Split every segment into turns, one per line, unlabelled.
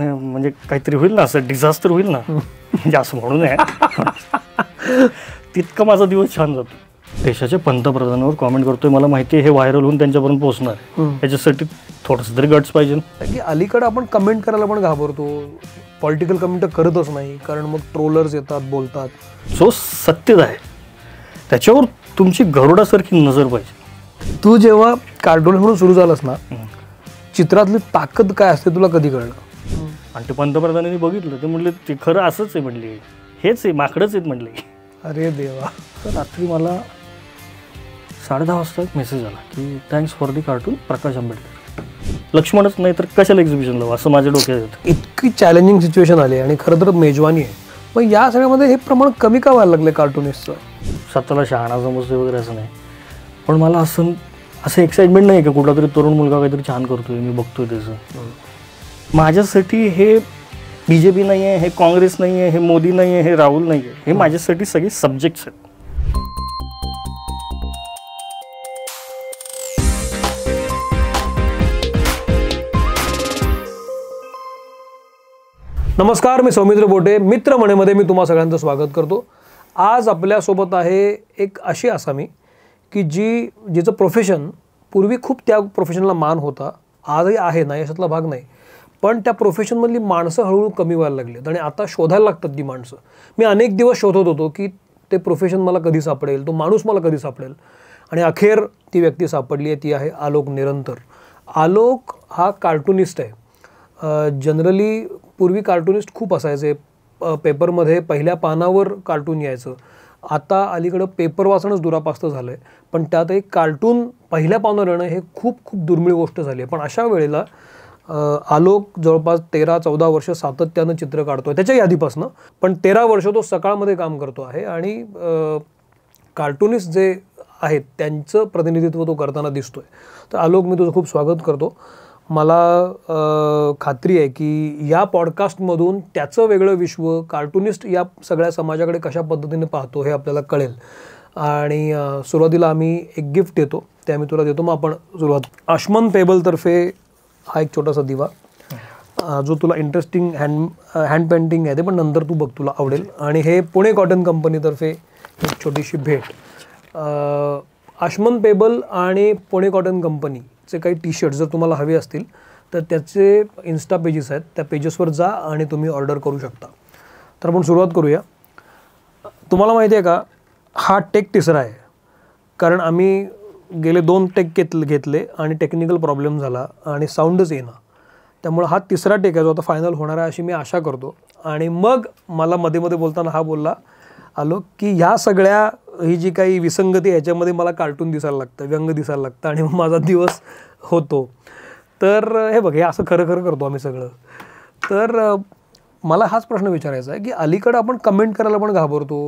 म्हणजे काहीतरी होईल ना, असं डिझास्टर होईल ना, म्हणजे असं म्हणू नये, तितका माझा दिवस छान जातो. देशाच्या पंतप्रधानावर कॉमेंट करतोय, मला माहिती आहे हे व्हायरल होऊन त्यांच्यापर्यंत पोहोचणार आहे, याच्यासाठी थोडंसं तरी गट्स पाहिजे.
की अलीकडे आपण कमेंट करायला पण घाबरतो, पॉलिटिकल कमेंट तर करतच नाही, कारण मग ट्रोलर्स येतात, बोलतात.
जो सत्य आहे त्याच्यावर तुमची गरुडासारखी नजर पाहिजे.
तू जेव्हा कार्टून म्हणून सुरू झालास ना, चित्रातली ताकद काय असते तुला कधी कळलं?
आणि ते पंतप्रधानांनी बघितलं, ते म्हणले ते खरं असंच आहे, म्हणले हेच आहे, माकडंच आहेत म्हणले.
अरे देवा.
तर रात्री मला 10:30 वाजता एक मेसेज आला की thanks for the cartoon Prakash Ambedkar. लक्ष्मणच नाही तर कशाला एक्झिबिशन लावू, असं माझ्या डोक्यात येतं.
इतकी चॅलेंजिंग सिच्युएशन आली आणि खरं तर मेजवानी आहे, मग या सगळ्यामध्ये हे प्रमाण कमी का व्हायला लागले कार्टूनिस्टचं?
स्वतःला शहाणा समजते वगैरे असं नाही, पण मला असं एक्साइटमेंट नाही की कुठला तरी तरुण मुलगा काहीतरी छान करतोय, मी बघतोय त्याचं. माझ्यासाठी हे BJP नाही आहे, हे काँग्रेस नाही आहे, हे मोदी नाही आहे, हे राहुल नाही आहे, हे माझ्यासाठी सगळे सब्जेक्ट्स आहेत.
नमस्कार, मी सौमित्र बोटे, मित्र म्हणेमध्ये मी तुम्हा सगळ्यांचं स्वागत करतो. आज आपल्यासोबत आहे एक अशी आसामी की जिचं प्रोफेशन पूर्वी खूप त्या प्रोफेशनला मान होता, आजही आहे, नाही अशातला भाग नाही, पण त्या प्रोफेशनमधली माणसं हळूहळू कमी व्हायला लागलीत आणि आता शोधायला लागतात ती माणसं. मी अनेक दिवस शोधत होतो की ते प्रोफेशन मला कधी सापडेल, तो माणूस मला कधी सापडेल, आणि अखेर ती व्यक्ती सापडली आहे. ती आहे आलोक निरंतर. आलोक हा कार्टूनिस्ट आहे. जनरली पूर्वी कार्टूनिस्ट खूप असायचे, पेपरमध्ये पहिल्या पानावर कार्टून यायचं. आता अलीकडं पेपर वाचणंच दुरापास्त झालं आहे, पण त्यात एक कार्टून पहिल्या पानावर येणं हे खूप खूप दुर्मिळ गोष्ट झाली आहे. पण अशा वेळेला आलोक जवळपास 13-14 वर्ष सातत्यानं चित्र काढतो आहे, त्याच्याही आधीपासनं, पण 13 वर्ष तो सकाळमध्ये काम करतो आहे आणि कार्टूनिस्ट जे आहेत त्यांचं प्रतिनिधित्व तो करताना दिसतो आहे. तर आलोक, मी तुझं खूप स्वागत करतो. मला खात्री आहे की या पॉडकास्टमधून त्याचं वेगळं विश्व, कार्टूनिस्ट या सगळ्या समाजाकडे कशा पद्धतीने पाहतो हे आपल्याला कळेल. आणि सुरुवातीला आम्ही एक गिफ्ट देतो, ते आम्ही तुला देतो. मग आपण सुरुवात. आशमन पेबलतर्फे हा एक छोटासा दिवा, जो तुला इंटरेस्टिंग हँड पेंटिंग आहे ते, पण नंतर तू बघ, तुला आवडेल. आणि हे पुणे कॉटन कंपनीतर्फे एक छोटीशी भेट. आशमन पेबल आणि पुणे कॉटन कंपनीचे काही टी-शर्ट जर तुम्हाला हवे असतील तर त्याचे इन्स्टा पेजेस आहेत, त्या पेजेसवर जा आणि तुम्ही ऑर्डर करू शकता. तर आपण सुरुवात करूया. तुम्हाला माहिती आहे का, हा टेक तिसरा आहे, कारण आम्ही गेले 2 टेक घेतले आणि टेक्निकल प्रॉब्लेम झाला आणि साऊंडच येईना. त्यामुळं हा तिसरा टेक आहे जो आता फायनल होणार आहे अशी मी आशा करतो. आणि मग मला मध्ये मध्ये बोलताना हा बोलला आलो की ह्या सगळ्या ही जी काही विसंगती ह्याच्यामध्ये मला कार्टून दिसायला लागतं, व्यंग दिसायला लागतं आणि मग माझा दिवस होतो. तर हे बघ, हे असं खरं खरं करतो आम्ही सगळं. तर मला हाच प्रश्न विचारायचा आहे की अलीकडं आपण कमेंट करायला पण घाबरतो,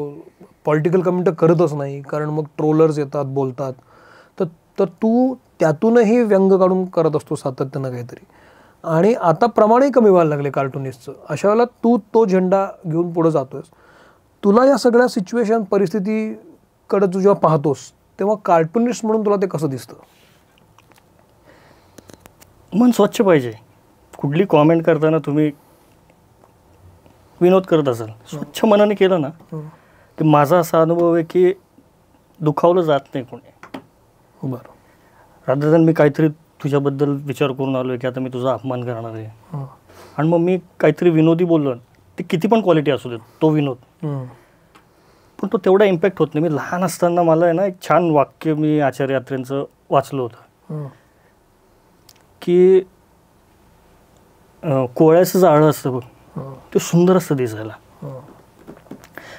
पॉलिटिकल कमेंट तर करतच नाही, कारण मग ट्रोलर्स येतात, बोलतात. तर तू त्यातूनही व्यंग काढून करत असतो सातत्यानं काहीतरी, आणि आता प्रमाणही कमी व्हायला लागले कार्टूनिस्टचं. अशा वेळेला तू तो झेंडा घेऊन पुढे जातोयस. तुला या सगळ्या सिच्युएशन, परिस्थितीकडे तू जेव्हा पाहतोस तेव्हा कार्टूनिस्ट म्हणून तुला ते कसं दिसतं?
मन स्वच्छ पाहिजे. कुठली कॉमेंट करताना तुम्ही विनोद करत असाल, स्वच्छ मनाने केलं ना, की माझा असा अनुभव आहे की दुखावलं जात नाही कोणी.
बरं.
रादर दॅन मी काहीतरी तुझ्याबद्दल विचार करून आलो आहे की आता मी तुझा अपमान करणार आहे, आणि मग मी काहीतरी विनोदी बोललो, ते किती पण क्वालिटी असू देत तो विनोद, पण तो तेवढा इम्पॅक्ट होत नाही. मी लहान असताना मला आहे ना एक छान वाक्य मी आचार्य यात्रेंचं वाचलं होतं की कोळ्याचं जाळं असतं बघ, ते सुंदर असतं दिसायला,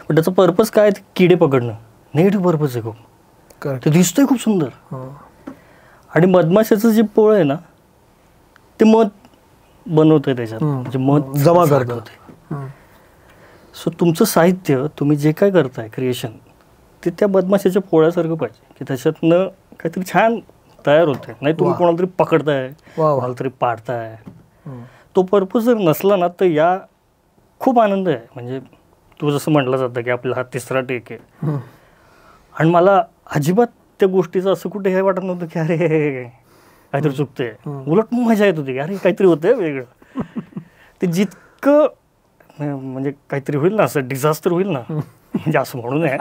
पण त्याचा पर्पज काय, ते किडे पकडणं, निगेटिव्ह पर्पज आहे खूप. ते दिसतंय खूप सुंदर. आणि मधमाशाचं जे पोळं आहे ना, ते मध बनवतंय त्याच्यात, म्हणजे मध
जमा करत होते.
सो तुमचं साहित्य, तुम्ही जे काय करताय क्रिएशन, ते त्या मधमाशाच्या पोळ्यासारखं पाहिजे की त्याच्यातनं काहीतरी छान तयार होते, नाही तुम्ही कोणाला तरी पकडताय, कोणाला तरी पाडताय. तो पर्पज जर नसला ना तर या खूप आनंद आहे. म्हणजे तू जसं म्हटलं जातं की आपला हा तिसरा टेक आहे, आणि मला अजिबात त्या गोष्टीचं असं कुठे हे वाटत नव्हतं की अरे काहीतरी चुकतंय. उलट मजा येत होती की अरे काहीतरी होतंय वेगळं. ते जितकं म्हणजे काहीतरी होईल ना, असं डिझास्टर होईल ना, म्हणजे असं म्हणू नये,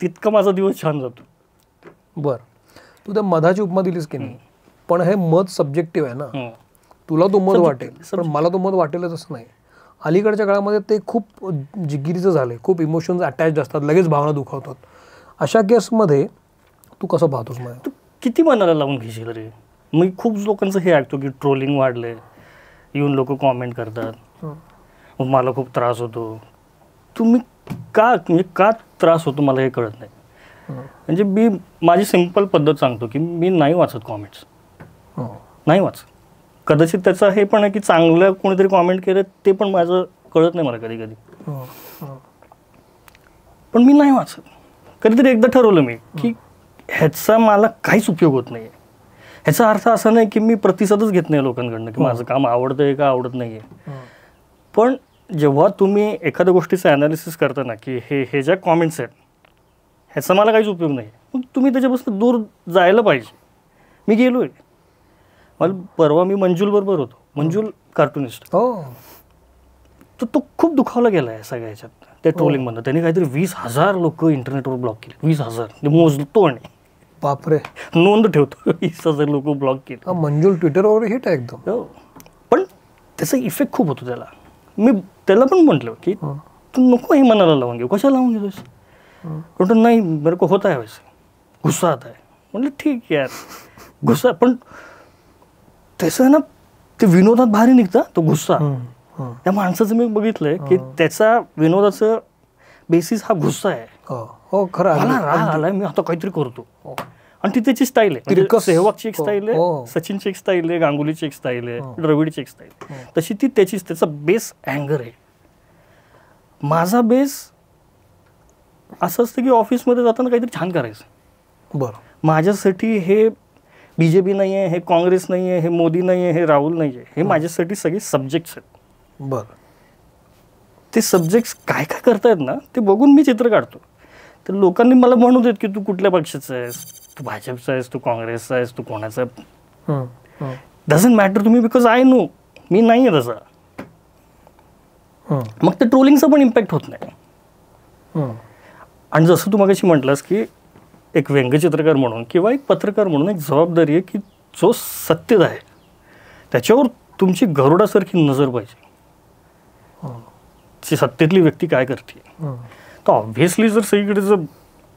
तितकं माझा दिवस छान जातो.
बर, तू त्या मधाची उपमा दिलीस की नाही, पण हे मध सब्जेक्टिव्ह आहे ना. तुला तो मध वाटेल, पण मला तो मध वाटेलच असं नाही. अलीकडच्या काळामध्ये ते खूप जिगिरीचं झालंय, खूप इमोशन्स अटॅच्ड असतात, लगेच भावना दुखावतात. अशा केसमध्ये तू कसं पाहतोस? मला
तू किती मनाला लावून घेशील रे. मी खूप लोकांचं हे ऐकतो की ट्रोलिंग वाढलंय, येऊन लोक कॉमेंट करतात, मग मला खूप त्रास होतो. तुम्ही का त्रास होतो मला हे कळत नाही. म्हणजे मी माझी सिंपल पद्धत सांगतो की मी नाही वाचत कॉमेंट्स, नाही वाचत. कदाचित त्याचं हे पण आहे की चांगलं कोणीतरी कॉमेंट केलं ते पण माझं कळत नाही मला कधी कधी, पण मी नाही वाचत. कधीतरी एकदा ठरवलं मी की ह्याचा मला काहीच उपयोग होत नाही. ह्याचा अर्थ असा नाही की मी प्रतिसादच घेत नाही लोकांकडनं की माझं काम आवडतंय का आवडत नाही आहे. पण जेव्हा तुम्ही एखाद्या गोष्टीचं ॲनालिसिस करता ना की हे ज्या कॉमेंट्स आहेत ह्याचा मला काहीच उपयोग नाही, मग तुम्ही त्याच्यापासून दूर जायला पाहिजे. मी गेलो आहे. मला परवा मी मंजुल बरोबर होतो, मंजुल कार्टुनिस्ट, तर तो खूप दुखावला गेला आहे सगळ्या ह्याच्यात त्या ट्रोलिंगमधनं. त्यांनी काहीतरी 20,000 लोक इंटरनेटवर ब्लॉक केले. 20,000 मोजतो आणि
बापरे,
नोंद ठेवतो, 20,000 लोक ब्लॉक केले.
मंजुल ट्विटरवर हिट आहे एकदम.
पण त्याचा इफेक्ट खूप होतो त्याला. मी त्याला पण म्हटलं की तू नको हे मनाला लावून घेऊ. कशाला लावून घेतोस? म्हणतो नाही मेरे को होता है वैसे, गुस्सा आता है. म्हटलं ठीक आहे यार, गुस्सा, पण त्याचं ना ते विनोदात भारी निघतं तो गुस्सा. त्या माणसाचं मी बघितलंय की त्याचा विनोदाचं बेसिस हा गुस्सा आहे.
हो खरं,
मला राग आलाय, मी आता काहीतरी करतो. आणि ती त्याची स्टाईल आहे. सेहवागची एक स्टाईल आहे, सचिनची एक स्टाईल आहे, गांगुलीची एक स्टाईल आहे, द्रविडची एक स्टाईल आहे. तशी ती त्याचा बेस अँगर आहे. माझा बेस असं असतं की ऑफिसमध्ये जाताना काहीतरी छान करायचं.
बरं,
माझ्यासाठी हे BJP नाही आहे, हे काँग्रेस नाही आहे, हे मोदी नाही आहे, हे राहुल नाही आहे, हे माझ्यासाठी सगळे सब्जेक्ट्स आहेत.
बरं,
ते सब्जेक्ट्स काय काय करतायत ना ते बघून मी चित्र काढतो. तर लोकांनी मला म्हणू देत की तू कुठल्या पक्षाचा आहेस, तू भाजपचा आहेस, तू काँग्रेसचा आहेस, तू कोणाचा, doesn't matter to me, because I know मी नाही आहे तसा. मग ते ट्रोलिंगचा पण इम्पॅक्ट होत नाही. आणि जसं तू मगाशी म्हटलंस की एक व्यंगचित्रकार म्हणून किंवा एक पत्रकार म्हणून एक जबाबदारी आहे की जो सत्य आहे त्याच्यावर तुमची गरुडासारखी नजर पाहिजे. ती सत्तेतली व्यक्ती काय करते. तर ऑब्व्हियसली जर सगळीकडे जर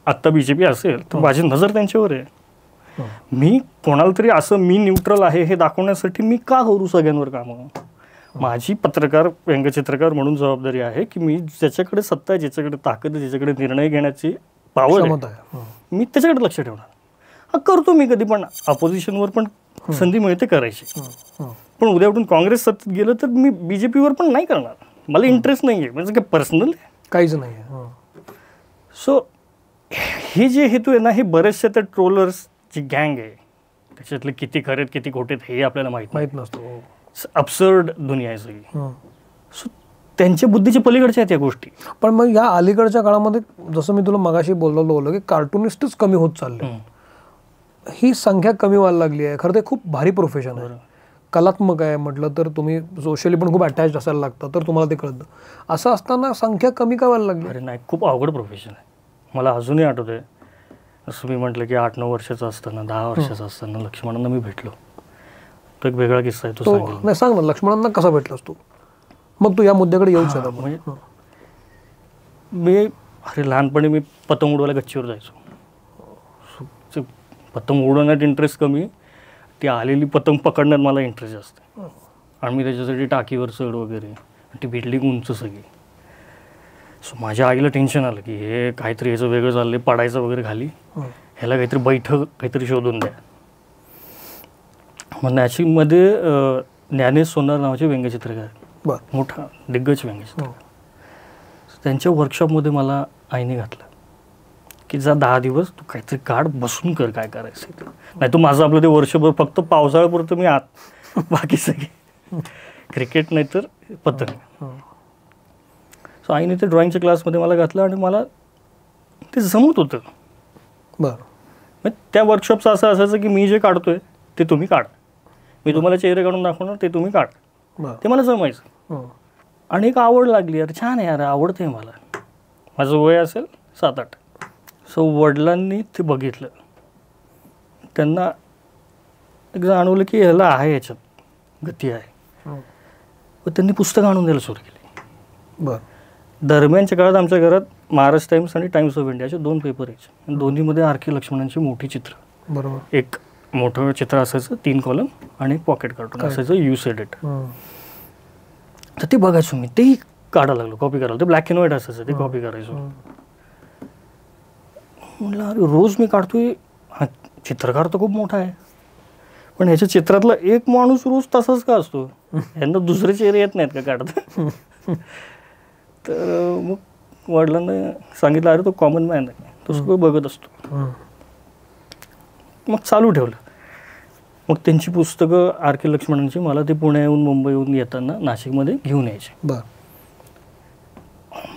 आत्ता BJP असेल तर माझी नजर त्यांच्यावर आहे. मी कोणाला तरी असं मी न्यूट्रल आहे हे दाखवण्यासाठी मी का करू सगळ्यांवर कामं. माझी पत्रकार व्यंगचित्रकार म्हणून जबाबदारी आहे की मी ज्याच्याकडे सत्ता आहे, ज्याच्याकडे ताकद आहे, ज्याच्याकडे निर्णय घेण्याची पावर आहे, मी त्याच्याकडे लक्ष ठेवणार. हा करतो मी कधी पण अपोजिशनवर पण संधी मिळते करायची. पण उद्या उठून काँग्रेस सत्तेत गेलं तर मी BJPवर पण नाही करणार. मला इंटरेस्ट नाही आहे, म्हणजे काय पर्सनल
काहीच नाही आहे.
सो हे जे हेतू आहे ना, हे बरेचसे त्या ट्रोलर्सची गँग आहे, त्याच्यातले किती खरेत किती खोटेत हे आपल्याला माहीत
नसतं.
अब्सर्ड दुनिया आहे सगळी. सो त्यांच्या बुद्धीच्या पलीकडच्या आहेत या गोष्टी.
पण मग या अलीकडच्या काळामध्ये जसं मी तुला मगाशी बोललो की कार्टुनिस्टच कमी होत चालले, ही संख्या कमी व्हायला लागली आहे. खरं ते खूप भारी प्रोफेशन आहे, कलात्मक आहे. म्हटलं तर तुम्ही सोशली पण खूप अटॅच असायला लागतं तर तुम्हाला ते कळतं. असं असताना संख्या कमी का व्हायला लागली?
अरे नाही, खूप अवघड प्रोफेशन आहे. मला अजूनही आठवतं आहे, असं मी म्हटलं की 8-9 वर्षाचं असताना, 10 वर्षाचं असताना लक्ष्मणांना मी भेटलो. तो एक वेगळा किस्सा आहे, तो
नाही सांग ना. लक्ष्मणांना कसा भेटलास तू? मग तू या मुद्द्याकडे येऊच शकता.
म्हणजे मी लहानपणी मी पतंग उडवायला गच्चीवर जायचो. पतंग उडवण्यात इंटरेस्ट कमी, ती आलेली पतंग पकडण्यात मला इंटरेस्ट जास्त. आणि मी त्याच्यासाठी टाकीवर चढ वगैरे, ती बिल्डिंग उंच सगळी. सो माझ्या आईला टेन्शन आलं की हे काहीतरी ह्याचं वेगळं चाललं, पडायचं वगैरे खाली, ह्याला काहीतरी बैठक काहीतरी शोधून द्या. मग नाशिकमध्ये ज्ञानेश सोनार नावाचे व्यंगचित्रकार, मोठा दिग्गज व्यंगचित्रकार, त्यांच्या वर्कशॉपमध्ये मला आईने घातलं की जा 10 दिवस तू काहीतरी काढ, बसून कर काय करायचं. नाही तू माझं आपलं ते वर्षभर फक्त पावसाळ्यापुरतं मी आत, बाकी सगळे क्रिकेट नाही तर पतंग. सो आईने ते ड्रॉइंगच्या क्लासमध्ये मला घातलं आणि मला ते जमत होतं. मग त्या वर्कशॉपचं असं असायचं की मी जे काढतोय ते तुम्ही काढ, मी तुम्हाला चेहरे काढून दाखवणार, ते तुम्ही काढ. ते मला जमायचं. आणि एक आवड लागली, यार छान आहे यार, आवडते मला. माझं वय असेल 7-8. सो वडिलांनी ते बघितलं, त्यांना एक जाणवलं की ह्याला आहे, याच्यात गती आहे. व त्यांनी पुस्तकं आणून द्यायला सुरू केली. दरम्यानच्या काळात आमच्या घरात महाराष्ट्र टाइम्स आणि टाइम्स ऑफ इंडिया असे 2 पेपर यायचे. दोन्हीमध्ये आर.के. लक्ष्मणांची मोठी चित्र. बरोबर. एक मोठं चित्र असायचं 3 कॉलम आणि एक पॉकेट कार्टून असायचं यूज एडिट. तर ते बघायचो मी, तेही काढायला लागलो, कॉपी करायला. ते ब्लॅक अँड व्हाईट असायचं, ते कॉपी करायचो. म्हटलं अरे रोज मी काढतोय, हा चित्रकार तर खूप मोठा आहे, पण ह्याच्या चित्रातला एक माणूस रोज तसाच का असतो, यांना दुसरे चेहरे येत नाहीत का काढत. तर मग वडिलांना सांगितलं अरे तो कॉमन मॅन आहे, तो सगळं बघत असतो. मग चालू ठेवलं. मग त्यांची पुस्तकं आर.के. लक्ष्मणांची मला ते पुण्याहून मुंबईहून येताना नाशिकमध्ये घेऊन यायचे.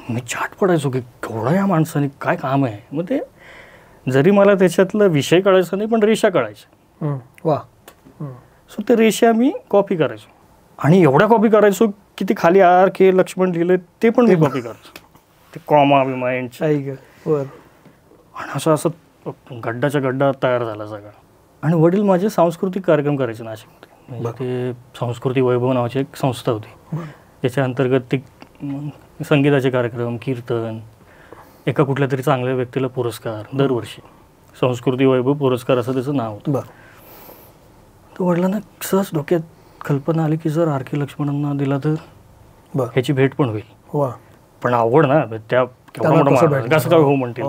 मी चाट पडायचो की केवढा या माणसाने काय काम आहे. मग ते जरी मला त्याच्यातला विषय कळायचा नाही, पण रेषा कळायच्या. वा. सो ते रेषा मी कॉपी करायचो, आणि एवढ्या कॉपी करायचो की ते खाली आर.के. लक्ष्मण लिहिलं ते पण मी कॉपी करायचो, ते कॉमा बिमा यांच्या. आणि असं असं गड्डाच्या गड्डा तयार झाला सगळा. आणि वडील माझे सांस्कृतिक कार्यक्रम करायचे नाशिकमध्ये. म्हणजे ते संस्कृती वैभव नावाची एक संस्था होती, त्याच्या अंतर्गत ते संगीताचे कार्यक्रम, कीर्तन, एका कुठल्या तरी चांगल्या व्यक्तीला पुरस्कार दरवर्षी, संस्कृती वैभव पुरस्कार असं त्याचं नाव होतं. तर वडिलांना सहज डोक्यात कल्पना आली की जर आर.के. लक्ष्मणांना दिला तर ह्याची भेट पण होईल. पण आवड ना, त्या कसं काय हो म्हणतील.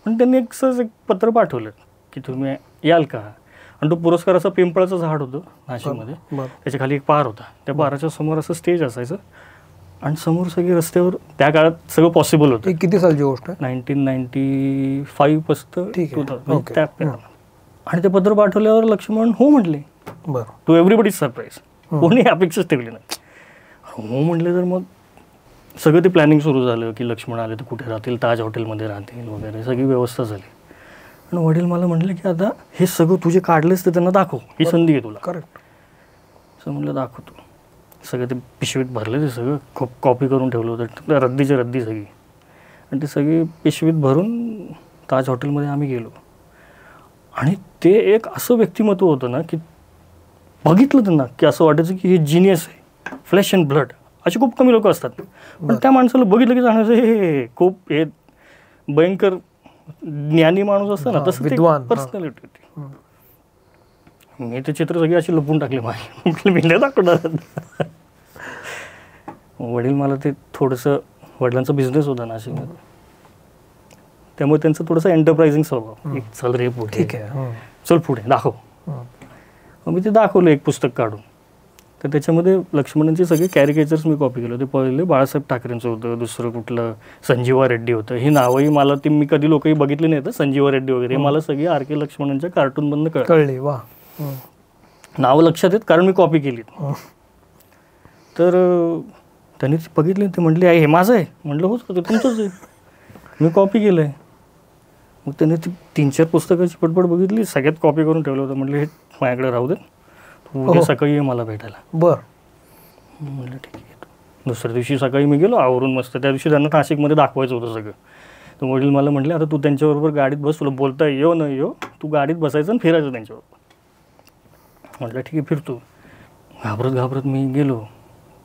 पण त्यांनी एक सहज एक पत्र पाठवलं की तुम्ही याल का. आणि तो पुरस्कार असा पिंपळाचं झाड होतं नाशिकमध्ये, त्याच्या खाली एक पार होता. त्या पाराच्या समोर असं स्टेज असायचं, आणि समोर सगळे रस्त्यावर, त्या काळात सगळं पॉसिबल होतं. किती सालची गोष्ट आहे, 1995 पासून. आणि ते पत्र पाठवल्यावर लक्ष्मण हो म्हटले. टू एव्हरीबडी सरप्राईज, कोणी अपेक्षाच ठेवली नाही. हो म्हटले तर मग सगळं ते प्लॅनिंग सुरू झालं की लक्ष्मण आले तर कुठे राहतील, ताज हॉटेलमध्ये राहतील वगैरे, सगळी व्यवस्था झाली. आणि वडील मला म्हटले की आता हे सगळं तुझे काढलेस तर त्यांना दाखव, ही संधी आहे तुला. करेक्ट. असं म्हटलं दाखवतो. सगळं ते पिशवीत भरले, ते सगळं कॉपी करून ठेवलं होतं, रद्दीची रद्दी सगळी. आणि ते सगळी पिशवीत भरून ताज हॉटेलमध्ये आम्ही गेलो. आणि ते एक असं व्यक्तिमत्व होतं ना की बघितलं त्यांना की असं वाटायचं की हे जिनियस आहे, फ्लॅश अँड ब्लड. असे खूप कमी लोक असतात, पण त्या माणसाला बघितलं की जाण्याचं हे खूप हे भयंकर ज्ञानी माणूस असतं ना, तसं ते पर्सनॅलिटी होती. मी ते चित्र सगळी अशी लपून टाकले माझी, मी नाही दाखवणार. वडील मला ते थोडंसं, वडिलांचा बिझनेस होता नाशिकमध्ये, त्यामुळे त्यांचं थोडंसं एंटरप्राइझिंग स्वभाव, चल रे पुढे, ठीक आहे चल पुढे दाखव. मग मी ते दाखवलं एक पुस्तक काढून. तर त्याच्यामध्ये लक्ष्मणांचे सगळे कॅरिकेचर्स मी कॉपी केले होते. पहिले बाळासाहेब ठाकरेंचं होतं, दुसरं कुठलं संजीवा रेड्डी होतं. ही नावंही मला ती मी कधी लोकही बघितली नाही, तर संजीवा रेड्डी वगैरे मला सगळी आर.के. लक्ष्मणांच्या कार्टूनमधनं कळली. वा. नावं लक्षात येत कारण मी कॉपी केली. तर त्यांनी ती बघितली, ते म्हटले आई हे माझं आहे. म्हटलं होच ते तुमचंच आहे, मी कॉपी केलं आहे. मग त्यांनी ती 3-4 पुस्तकाची पटपट बघितली, सगळ्यात कॉपी करून ठेवलं होतं. म्हटलं हे माझ्याकडे राहू दे, उद्या सकाळी ये मला भेटायला. म्हटलं ठीक आहे. दुसऱ्या दिवशी सकाळी मी गेलो आवरून मस्त. त्या दिवशी त्यांना नाशिकमध्ये दाखवायचं होतं सगळं. तर वडील मला म्हटले आता तू त्यांच्याबरोबर गाडीत बस, तुला बोलता येऊ न येऊ, तू गाडीत बसायचं आणि फिरायचं त्यांच्याबरोबर. म्हटलं ठीक आहे फिरतो. घाबरत घाबरत मी गेलो.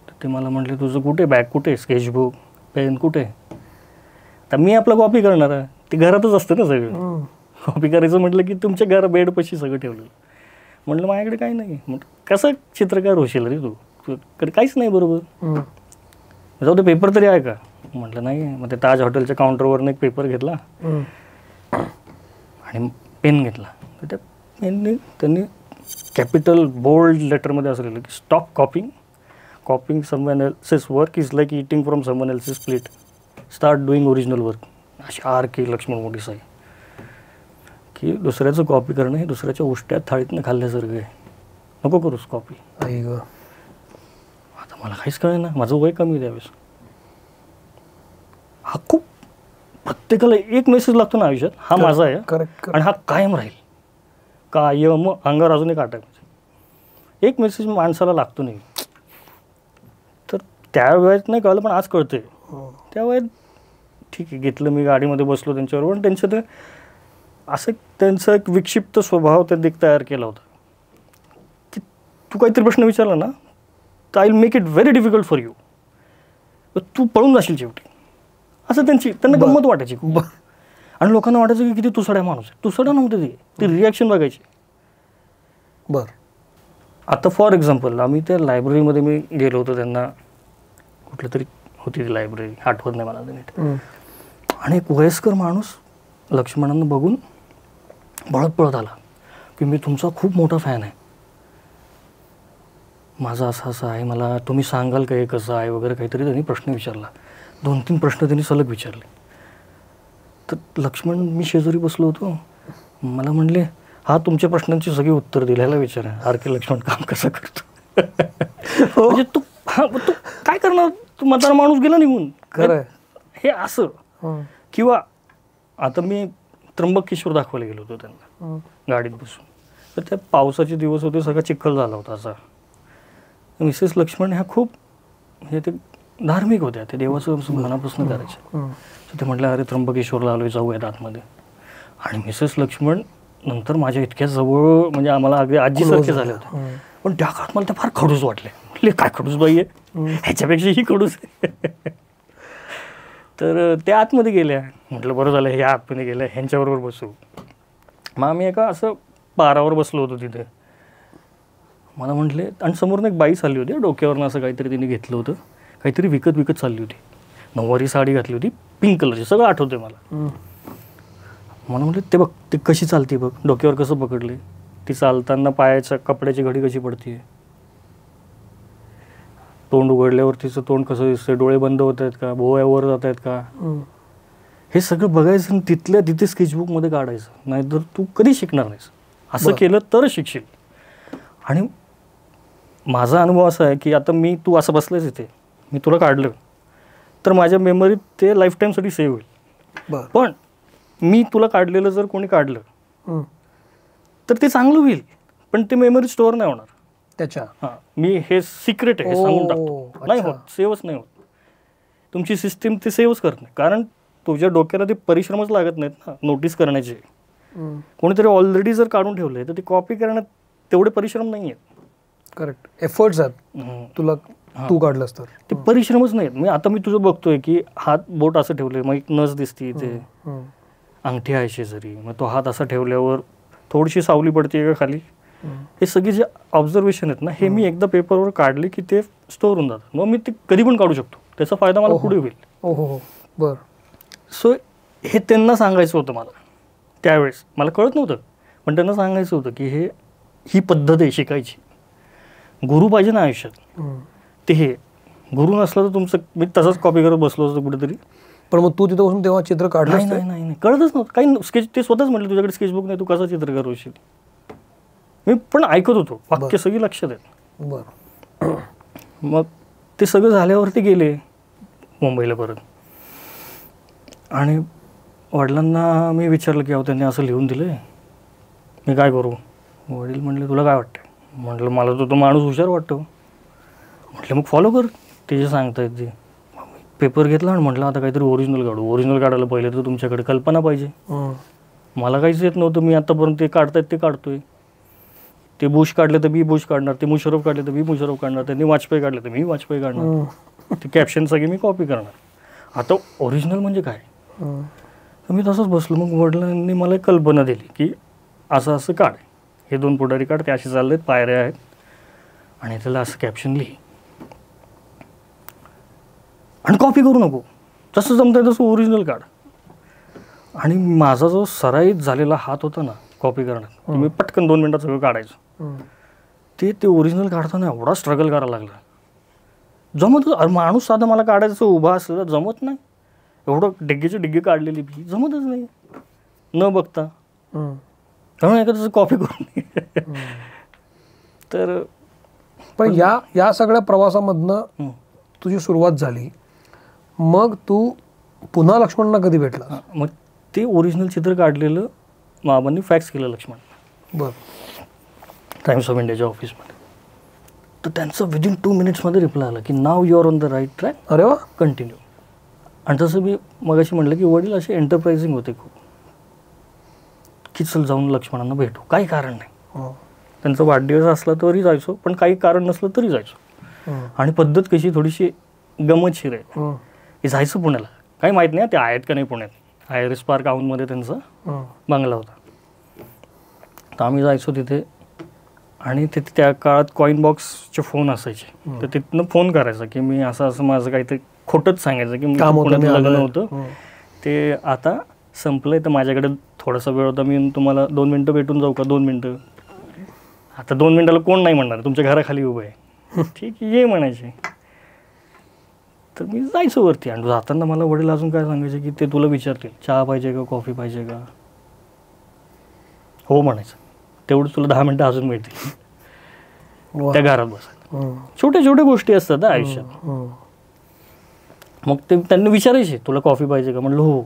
तर ते मला म्हटले तुझं कुठे बॅग, कुठे स्केचबुक, पेन कुठे. तर मी आपलं कॉपी करणार आहे, ते घरातच असतं ना सगळं. कॉपी करायचं म्हटलं की तुमच्या घर बेडपाशी सगळं ठेवलं. म्हटलं माझ्याकडे काही नाही. म्हटलं कसं चित्रकार होशील रे तू, तुझ्याकडे काहीच नाही बरोबर. जाऊ ते पेपर तरी आहे का. म्हटलं नाही. मग ते ताज हॉटेलच्या काउंटरवरनं एक पेपर घेतला आणि पेन घेतला. तर त्या पेनने त्यांनी कॅपिटल बोल्ड लेटरमध्ये असं लिहिलं की stop कॉपिंग, कॉपिंग someone else's work is like eating from someone else's plate, start doing original work. अशी आर.के. लक्ष्मण मोठी साई की दुसऱ्याचं कॉपी करणं हे दुसऱ्याच्या उष्ट्या थाळीतनं खाल्ल्यासारखं आहे, नको करूस कॉपी. आता मला काहीच कळेना, माझं वय कमी त्यावेळेस. हा खूप प्रत्येकाला एक मेसेज लागतो ना आयुष्यात, हा माझा आहे आणि हा कायम राहील. कायम अंगावर अजून एक आठ एक मेसेज माणसाला लागतो नाही. त्या वेळेत नाही कळलं, पण आज कळतंय. त्या वेळेत ठीक आहे, घेतलं मी, गाडीमध्ये बसलो त्यांच्याबरोबर. पण त्यांचं ते असं त्यांचा एक विक्षिप्त स्वभाव त्यांनी तयार केला होता की तू काहीतरी प्रश्न विचारला ना तर I will make it very difficult for you, तू पळून जाशील शेवटी, असं त्यांना गंमत वाटायची. आणि लोकांना वाटायचं की किती तुसड्या माणूस आहे. तुसडा नव्हते ते रिॲक्शन बघायची.
बरं.
आता फॉर एक्झाम्पल आम्ही त्या लायब्ररीमध्ये मी गेलो होतो, त्यांना कुठलं तरी होती ती लायब्ररी, आठवत नाही मला नीट. आणि एक वयस्कर माणूस लक्ष्मणांना बघून पळत आला की मी तुमचा खूप मोठा फॅन आहे, माझा असं आहे, मला तुम्ही सांगाल का हे कसं आहे वगैरे काहीतरी त्यांनी प्रश्न विचारला. 2-3 प्रश्न त्यांनी सलग विचारले. तर लक्ष्मण, मी शेजारी बसलो होतो, मला म्हणले हा तुमच्या प्रश्नांची सगळी उत्तर दिल्याला विचारा, आर.के. लक्ष्मण काम कसं करतो. म्हणजे तू काय करणार, तू म्हातारा माणूस गेला निघून.
खरं
हे असं. किंवा आता मी त्र्यंबकेश्वर दाखवायला गेलो होतो त्यांना गाडीत बसून. तर त्या पावसाचे दिवस होते, सगळा चिखल झाला होता असा. मिसेस लक्ष्मण ह्या खूप म्हणजे ते धार्मिक होत्या, ते देवाचं मनापासून करायचं. तर ते म्हटलं अरे त्र्यंबकेश्वरला आलोय, जाऊयात आतमध्ये. आणि मिसेस लक्ष्मण नंतर माझ्या इतक्या जवळ, म्हणजे आम्हाला अगदी आजीसारखे झाले होते. पण त्या काळात मला ते फार खडूस वाटले. म्हटले काय खडूस बाई आहे, ह्याच्यापेक्षा ही खडूस आहे. तर त्या आतमध्ये गेल्या. म्हटलं बरं झालं ह्या आतमध्ये गेल्या, ह्यांच्याबरोबर बसू. मग आम्ही एका असं पारावर बसलो होतो तिथे. मला म्हटले, आणि समोरून एक बाई चालली होती, डोक्यावरनं असं काहीतरी तिने घेतलं होतं, काहीतरी विकत चालली होती. नऊवारी साडी घातली होती, पिंक कलरची, सगळं आठवतंय मला. मला म्हटलं ते बघ, ते कशी चालते बघ, डोक्यावर कसं पकडले, ती चालताना पायाच्या कपड्याची घडी कशी पडते, तोंड उघडल्यावर तिचं तोंड कसं दिसतंय, डोळे बंद होत आहेत का, भोवया वर जात आहेत का, हे सगळं बघायचं आणि तिथल्या तिथे स्केचबुकमध्ये काढायचं. नाहीतर तू कधी शिकणार नाहीस. असं केलं तरच शिकशील. आणि माझा अनुभव असा आहे की आता तू असं बसलंच इथे, मी तुला काढलं तर माझ्या मेमरीत ते लाईफ टाईमसाठी सेव्ह होईल. पण मी तुला काढलेलं जर कोणी काढलं तर ते चांगलं होईल, पण ते मेमरी स्टोअर नाही होणार
त्याच्या.
हां, मी हे सिक्रेट आहे हे सांगून टाकतो. नाही होत, सेव्हच नाही होत. तुमची सिस्टीम ते सेव्हच करत नाही, कारण तुझ्या डोक्याला ते परिश्रमच लागत नाहीत ना नोटीस करण्याचे. कोणीतरी ऑलरेडी जर काढून ठेवलंय तर ते कॉपी करण्यात तेवढे परिश्रम नाही आहेत.
करेक्ट, एफर्ट्स आहेत. तुला तू काढलंस तर
ते परिश्रमच नाहीत. आता मी तुझं बघतोय की हात बोट असं ठेवलंय, मग एक नस दिसते, ते अंगठी आहे शेजारी, मग तो हात असा ठेवल्यावर थोडीशी सावली पडते का खाली, हे सगळे जे ऑब्झर्वेशन आहेत ना, हे मी एकदा पेपरवर काढले की ते स्टोअर होऊन जातात. मग मी ते कधी पण काढू शकतो, त्याचा फायदा मला पुढे होईल.
बरं.
सो हे त्यांना सांगायचं होतं मला त्यावेळेस. मला कळत नव्हतं, पण त्यांना सांगायचं होतं की ही पद्धत आहे शिकायची. गुरु पाहिजे ना आयुष्यात. ते हे गुरु नसलं तर तुमचं, मी तसंच कॉपी करत बसलो असतो कुठेतरी.
पण मग तू तिथं बसून तेव्हा चित्र काढलं?
नाही, कळतच नव्हतं काही. स्केच ते स्वतःच म्हटलं तुझ्याकडे स्केचबुक नाही, तू कसं चित्र करूशील. मी पण ऐकत होतो, वाक्य सगळी लक्षात आहेत.
बरं.
मग ते सगळं झाल्यावरती गेले मुंबईला परत. आणि वडिलांना मी विचारलं की अहो त्यांनी असं लिहून दिलं, मी काय करू. वडील म्हटले तुला काय वाटतं. म्हटलं मला तो माणूस हुशार वाटतो. म्हटलं मग फॉलो कर ते जे सांगतायत ते. पेपर घेतला आणि म्हटलं आता काहीतरी ओरिजिनल काढू. ओरिजिनल काढायला पहिले तर तुमच्याकडे कल्पना पाहिजे. मला काहीच येत नव्हतं. मी आतापर्यंत ते काढतायत ते काढतोय. ते बुश काढले तर मी बुश काढणार, ते मुशरफ काढले तर मी मुशरफ काढणार, त्यांनी वाजपेयी काढले तर मी वाजपेयी काढणार, ते कॅप्शन सगळे मी कॉपी करणार. आता ओरिजिनल म्हणजे काय. तर मी तसंच बसलो. मग वडिलांनी मला एक कल्पना दिली की असं असं काढ, हे 2 पुढारी काढ, ते असे चालले आहेत, पायऱ्या आहेत, आणि त्याला असं कॅप्शन लिही आणि कॉपी करू नको, जसं जमतंय तसं ओरिजिनल काढ. आणि माझा जो सराईत झालेला हात होता ना कॉपी करण्यात, मी पटकन 2 मिनिटात सगळं काढायचं. ते ओरिजिनल काढताना एवढा स्ट्रगल करायला लागला. जमत माणूस साधा मला काढायचं उभा असलं जमत नाही. एवढं डिग्गीची डिग्गी काढलेली भी जमतच नाही न बघता. त्यामुळे एखादं कॉपी करून. तर
पण या सगळ्या प्रवासामधनं तुझी सुरुवात झाली. मग तू पुन्हा लक्ष्मणला कधी भेटला.
मग ते ओरिजिनल चित्र काढलेलं बाबांनी फॅक्स केलं लक्ष्मण.
बरं.
टाइम्स ऑफ इंडियाच्या ऑफिसमध्ये. तर त्यांचं विदिन 2 मिनिट्समध्ये रिप्लाय आला की now you are on the right track,
अरे वा,
कंटिन्यू. आणि तसं मी मगाशी म्हटलं की वडील असे एंटरप्राइजिंग होते खूप, की चल जाऊन लक्ष्मणांना भेटू, काही कारण नाही. त्यांचा वाढदिवस असला तरी जायचो, पण काही कारण नसलं तरी जायचो. आणि पद्धत कशी थोडीशी गमतशीर आहे की जायचं पुण्याला, काही माहीत नाही ते आहेत का नाही पुण्यात. आयरिस पार्क औंधमध्ये त्यांचा बंगला होता, तर आम्ही जायचो तिथे. आणि तिथे त्या काळात कॉईन बॉक्सचे फोन असायचे, तर तिथनं फोन करायचा की मी असं असं माझं काहीतरी खोटंच सांगायचं की पुण्यात लग्न होतं, ते आता संपलंय, तर माझ्याकडे थोडासा वेळ होता, मी तुम्हाला 2 मिनटं भेटून जाऊ का, 2 मिनटं. आता 2 मिनटाला कोण नाही म्हणणार, तुमच्या घराखाली उभं आहे, ठीक ये म्हणायचे. तर मी जायचो वरती. आणि जाताना मला वडील अजून काय सांगायचे की ते तुला विचारतील चहा पाहिजे का, कॉफी पाहिजे का, हो म्हणायचं, तेवढं तुला 10 मिनटं अजून मिळतील त्या घरात बसायला. छोट्या छोट्या गोष्टी असतात आयुष्यात. मग ते त्यांनी विचारायचे तुला कॉफी पाहिजे का, म्हणलं हो.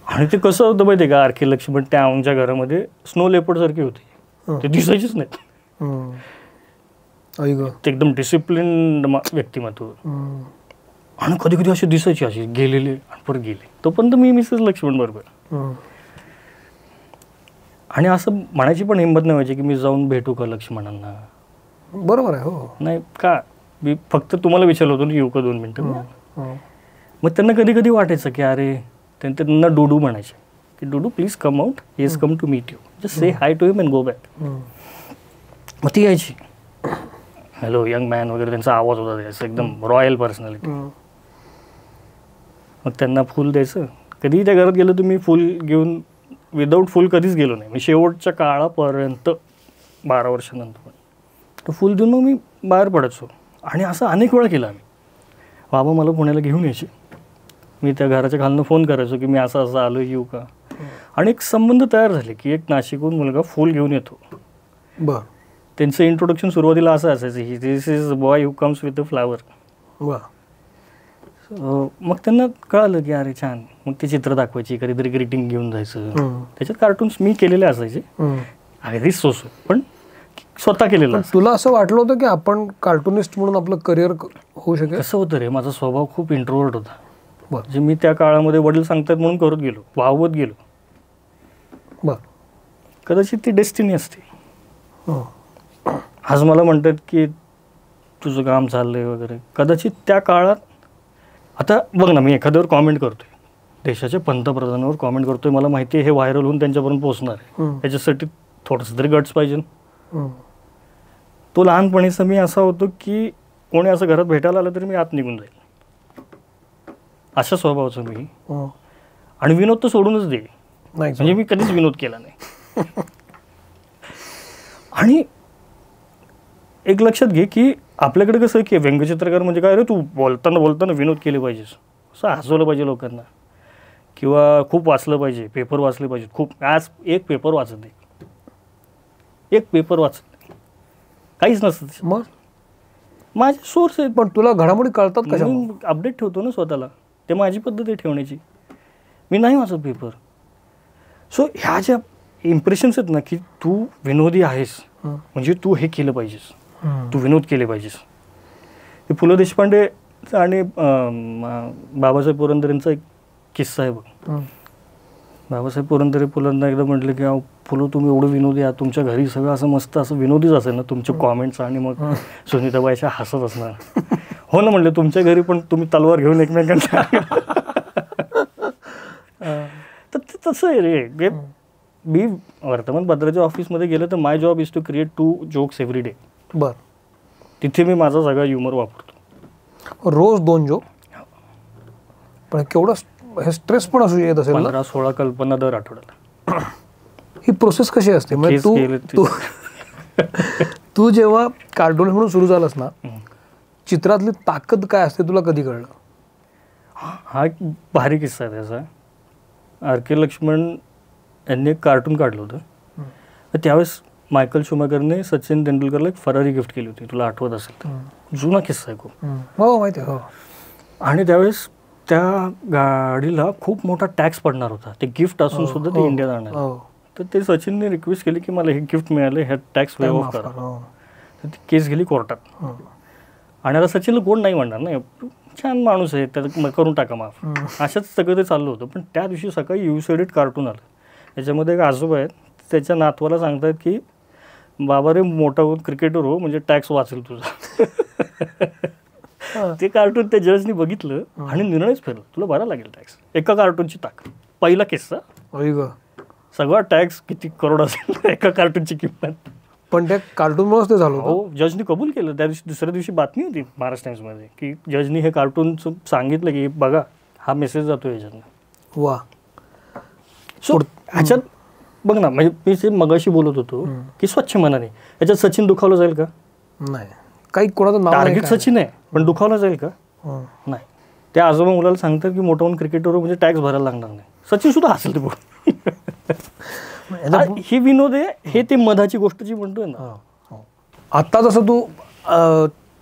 आणि ते कसं होतं माहिती आहे का, आरके लक्ष्मण त्या आमच्या घरामध्ये स्नो लेपर्ड सारखे होते, ते दिसायचेच नाहीत. ते एकदम डिसिप्लिन व्यक्तिमत्व. आणि कधी कधी असे दिसायचे, असे गेलेले आणि परत गेले, तोपर्यंत मी मिसेस लक्ष्मण बरोबर. आणि असं म्हणायची पण हिंमत नाही व्हायची की मी जाऊन भेटू का लक्ष्मणांना.
बरोबर आहे, हो.
नाही का, मी फक्त तुम्हाला विचारलं होतं येऊ का 2 मिनटं. मग त्यांना कधी कधी वाटायचं की अरे, त्यांना डूडू म्हणायचे की डूडू please come out, he is come to meet you, just say hi to him and go back. मग ती यायची, हॅलो यंग मॅन वगैरे, त्यांचा आवाज होता द्यायचा, एकदम रॉयल पर्सनॅलिटी. मग त्यांना फुल द्यायचं. कधीही त्या घरात गेलं तर मी फुल घेऊन, विदाऊट फुल कधीच गेलो नाही मी शेवटच्या काळापर्यंत, 12 वर्षानंतर. तर फुल देऊन मग मी बाहेर पडायचो. आणि असं अनेक वेळा केलं आम्ही. बाबा मला पुण्याला घेऊन यायचे, मी त्या घराच्या खालनं फोन करायचो की मी असं असं आलो, येऊ का. आणि एक संबंध तयार झाले की एक नाशिकहून मुलगा फुल घेऊन येतो.
बरं.
त्यांचं इंट्रोडक्शन सुरुवातीला असं असायचं की this is boy who comes with a flower. मग त्यांना कळालं की अरे छान. मग ते चित्र दाखवायची, कधीतरी ग्रीटिंग घेऊन जायचं. त्याच्यात कार्टून्स मी केलेले असायचे, अगदी सोसो, पण स्वतः केलेलं.
तुला असं वाटलं होतं की आपण कार्टुनिस्ट म्हणून आपलं करिअर होऊ शकेल?
कसं होतं रे, माझा स्वभाव खूप इंट्रोवर्ट होता. म्हणजे मी त्या काळामध्ये वडील सांगतात म्हणून करत गेलो, वाहवत गेलो. कदाचित ती डेस्टिनी असते. आज मला म्हणतात की तुझं काम चाललंय वगैरे, कदाचित त्या काळात. आता बघ ना, मी एखाद्यावर कॉमेंट करतोय, देशाच्या पंतप्रधानावर कॉमेंट करतोय, मला माहिती आहे हे व्हायरल होऊन त्यांच्यापर्यंत पोहोचणार आहे, त्याच्यासाठी थोडंसं तरी गट्स पाहिजे. तो लहानपणीचा मी असा होतो की कोणी असं घरात भेटायला आलं तरी मी आत निघून जाईल, अशा स्वभावाचं मी. आणि विनोद तर सोडूनच दे, म्हणजे मी कधीच विनोद केला नाही. आणि एक लक्षात घे की आपल्याकडे कसं की व्यंगचित्रकार म्हणजे काय रे, तू बोलताना विनोद केले पाहिजेस, असं हसवलं पाहिजे लोकांना, किंवा खूप वाचलं पाहिजे, पेपर वाचले पाहिजेत खूप. आज एक पेपर वाचत नाही, एक पेपर वाचत नाही, काहीच नसतं.
मग
माझे सोर्स आहेत.
पण तुला घडामोडी कळतात कशा?
मी अपडेट ठेवतो ना स्वतःला, ते माझी पद्धत आहे ठेवण्याची. मी नाही वाचत पेपर. सो ह्या ज्या इम्प्रेशन्स आहेत ना की तू विनोदी आहेस, म्हणजे तू हे केलं पाहिजेस, तू विनोद केले पाहिजेस. हे पु ल देशपांडे आणि बाबासाहेब पुरंदरेंचा एक किस्सा आहे बघ. बाबासाहेब पुरंदरे पुलांना एकदा म्हटलं की फुलं तुम्ही एवढं विनोदी आहात, तुमच्या घरी सगळं असं मस्त असं विनोदीच असेल ना तुमचे कॉमेंट्स. आणि मग सुनीताबाईच्या हसत असणार. हो ना म्हणले, तुमच्या घरी पण तुम्ही तलवार घेऊन एकमेकांना. तर तसं आहे रे. मी वर्तमानपत्राच्या ऑफिसमध्ये गेलं तर my job is to create 2 jokes every day.
बरं.
तिथे मी माझा सगळा ह्युमर वापरतो.
रोज 2 जोक? पण केवढं हे स्ट्रेस पण असू येत असेल.
15-16 कल्पना दर आठवड्याला.
ही प्रोसेस कशी असते? म्हणजे तू जेव्हा कार्टून म्हणून सुरू झालंस ना, चित्रातली ताकद काय असते तुला कधी कळलं?
हा एक भारी किस्सा आहे त्याचा. आरके लक्ष्मण यांनी एक कार्टून काढलं होतं. तर त्यावेळेस मायकल शुमाकरने सचिन तेंडुलकरला एक फरारी गिफ्ट केली होती, तुला आठवत असेल तर. जुना किस्सा आहे खूप.
हो माहिती आहे. हो.
आणि त्यावेळेस त्या गाडीला खूप मोठा टॅक्स पडणार होता, ते गिफ्ट असून सुद्धा ते इंडिया जाणार. तर ते सचिनने रिक्वेस्ट केली की मला हे गिफ्ट मिळालं, ह्या टॅक्स वेव ऑफ करा. तर ती केस गेली कोर्टात. आणि आता सचिनला कोण नाही म्हणणार नाही, छान माणूस आहे, त्याचं करून टाका माफ. अशाच सगळं ते चाललं होतं. पण त्या दिवशी सकाळी युसेडिट कार्टून आलं. त्याच्यामध्ये एक आजोबा आहेत, त्याच्या नातवाला सांगतात की बाबा रे मोठा होऊन क्रिकेटर हो, म्हणजे टॅक्स वाचेल तुझा. ते कार्टून त्या जजनी बघितलं आणि निर्णयच फेरला, तुला भरायला लागेल टॅक्स. एका कार्टूनची ताकद. पहिला केसचा सगळा टॅक्स किती करोड असेल एका कार्टूनची किंमत.
पण त्या कार्टूनमुळेच ते झालं.
हो, जजनी कबूल केलं. त्या दिवशी दुसऱ्या दिवशी बातमी होती महाराष्ट्र टाइम्समध्ये की जजनी हे कार्टूनचं सांगितलं की बघा हा मेसेज जातो याच्यातनं.
वा.
सो ह्याच्यात बघ ना, म्हणजे मी जे मगाशी बोलत होतो की स्वच्छ मनाने, याच्यात सचिन दुखावलं जाईल का?
नाही. काही कोणाचं नाव
टार्गेट सचिन आहे पण दुखावलं जाईल का? नाही. त्या आजोबा मुलाला सांगतात की मोठा होऊन क्रिकेटर म्हणजे टॅक्स भरायला लागणार नाही. सचिन सुद्धा हसेल ते बघ. ही विनोद आहे, हे ते मधाची गोष्ट जी म्हणतोय ना.
आता जसं तू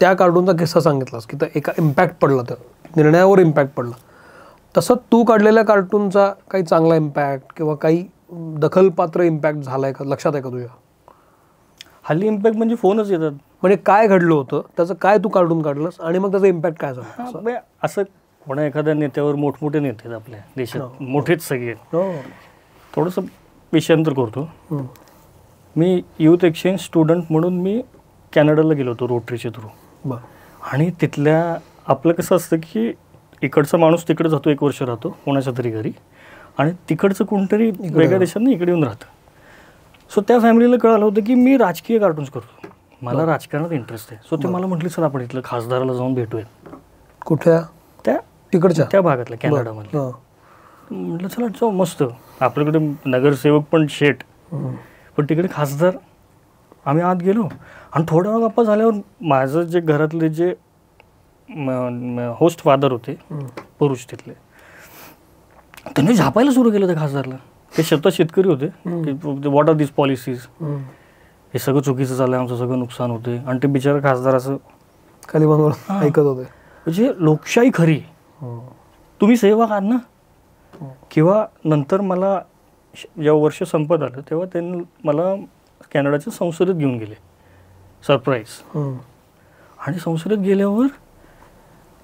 त्या कार्टूनचा किस्सा सांगितलास की एका इम्पॅक्ट पडला, तर निर्णयावर इम्पॅक्ट पडला, तसं तू काढलेल्या कार्टूनचा काही चांगला इम्पॅक्ट किंवा काही दखलपात्र इम्पॅक्ट झालाय का, लक्षात आहे का तुझ्या?
हल्ली इम्पॅक्ट म्हणजे फोनच येतात.
म्हणजे काय घडलं होतं, त्याचं काय तू कार्टून काढलंस आणि मग त्याचा इम्पॅक्ट काय झाला?
असं कोणा एखाद्या नेत्यावर, मोठमोठे नेते आपल्या देशात, मोठेच सगळे, थोडंसं विषयांतर करतो. मी युथ एक्सचेंज स्टुडंट म्हणून मी कॅनडाला गेलो होतो रोटरीच्या थ्रू. आणि तिथल्या आपलं कसं असतं की इकडचा माणूस तिकडे जातो, 1 वर्ष राहतो कोणाच्या तरी घरी, आणि तिकडचं कोणतरी वेगळ्या देशांनी इकडे येऊन राहतं. सो त्या फॅमिलीला कळालं होतं की मी राजकीय कार्टून्स करतो, मला राजकारणात इंटरेस्ट आहे. सो ते मला म्हटले सर आपण इथलं खासदाराला जाऊन भेटूयात.
कुठे?
त्या
तिकडच्या,
त्या भागातल्या कॅनडामध्ये. म्हटलं चला जाऊ, मस्त. आपल्याकडे नगरसेवक पण शेट, पण तिकडे खासदार. आम्ही आत गेलो आणि थोड्या वेळ गप्पा झाल्यावर माझं जे घरातले जे होस्ट फादर होते पुरुष तिथले, त्यांनी झापायला सुरू केलं त्या खासदारला. ते स्वतः शेतकरी होते की व्हॉट आर दिस पॉलिसीज, हे सगळं चुकीचं चाललंय, आमचं सगळं नुकसान होते. आणि ते बिचारा खासदार असं
खाली बघून ऐकत होते.
म्हणजे लोकशाही खरी, तुम्ही सेवा आहात ना. किंवा नंतर मला जेव्हा वर्ष संपत आलं तेव्हा त्यांनी मला कॅनडाच्या संसदेत घेऊन गेले, सरप्राईज. आणि संसदेत गेल्यावर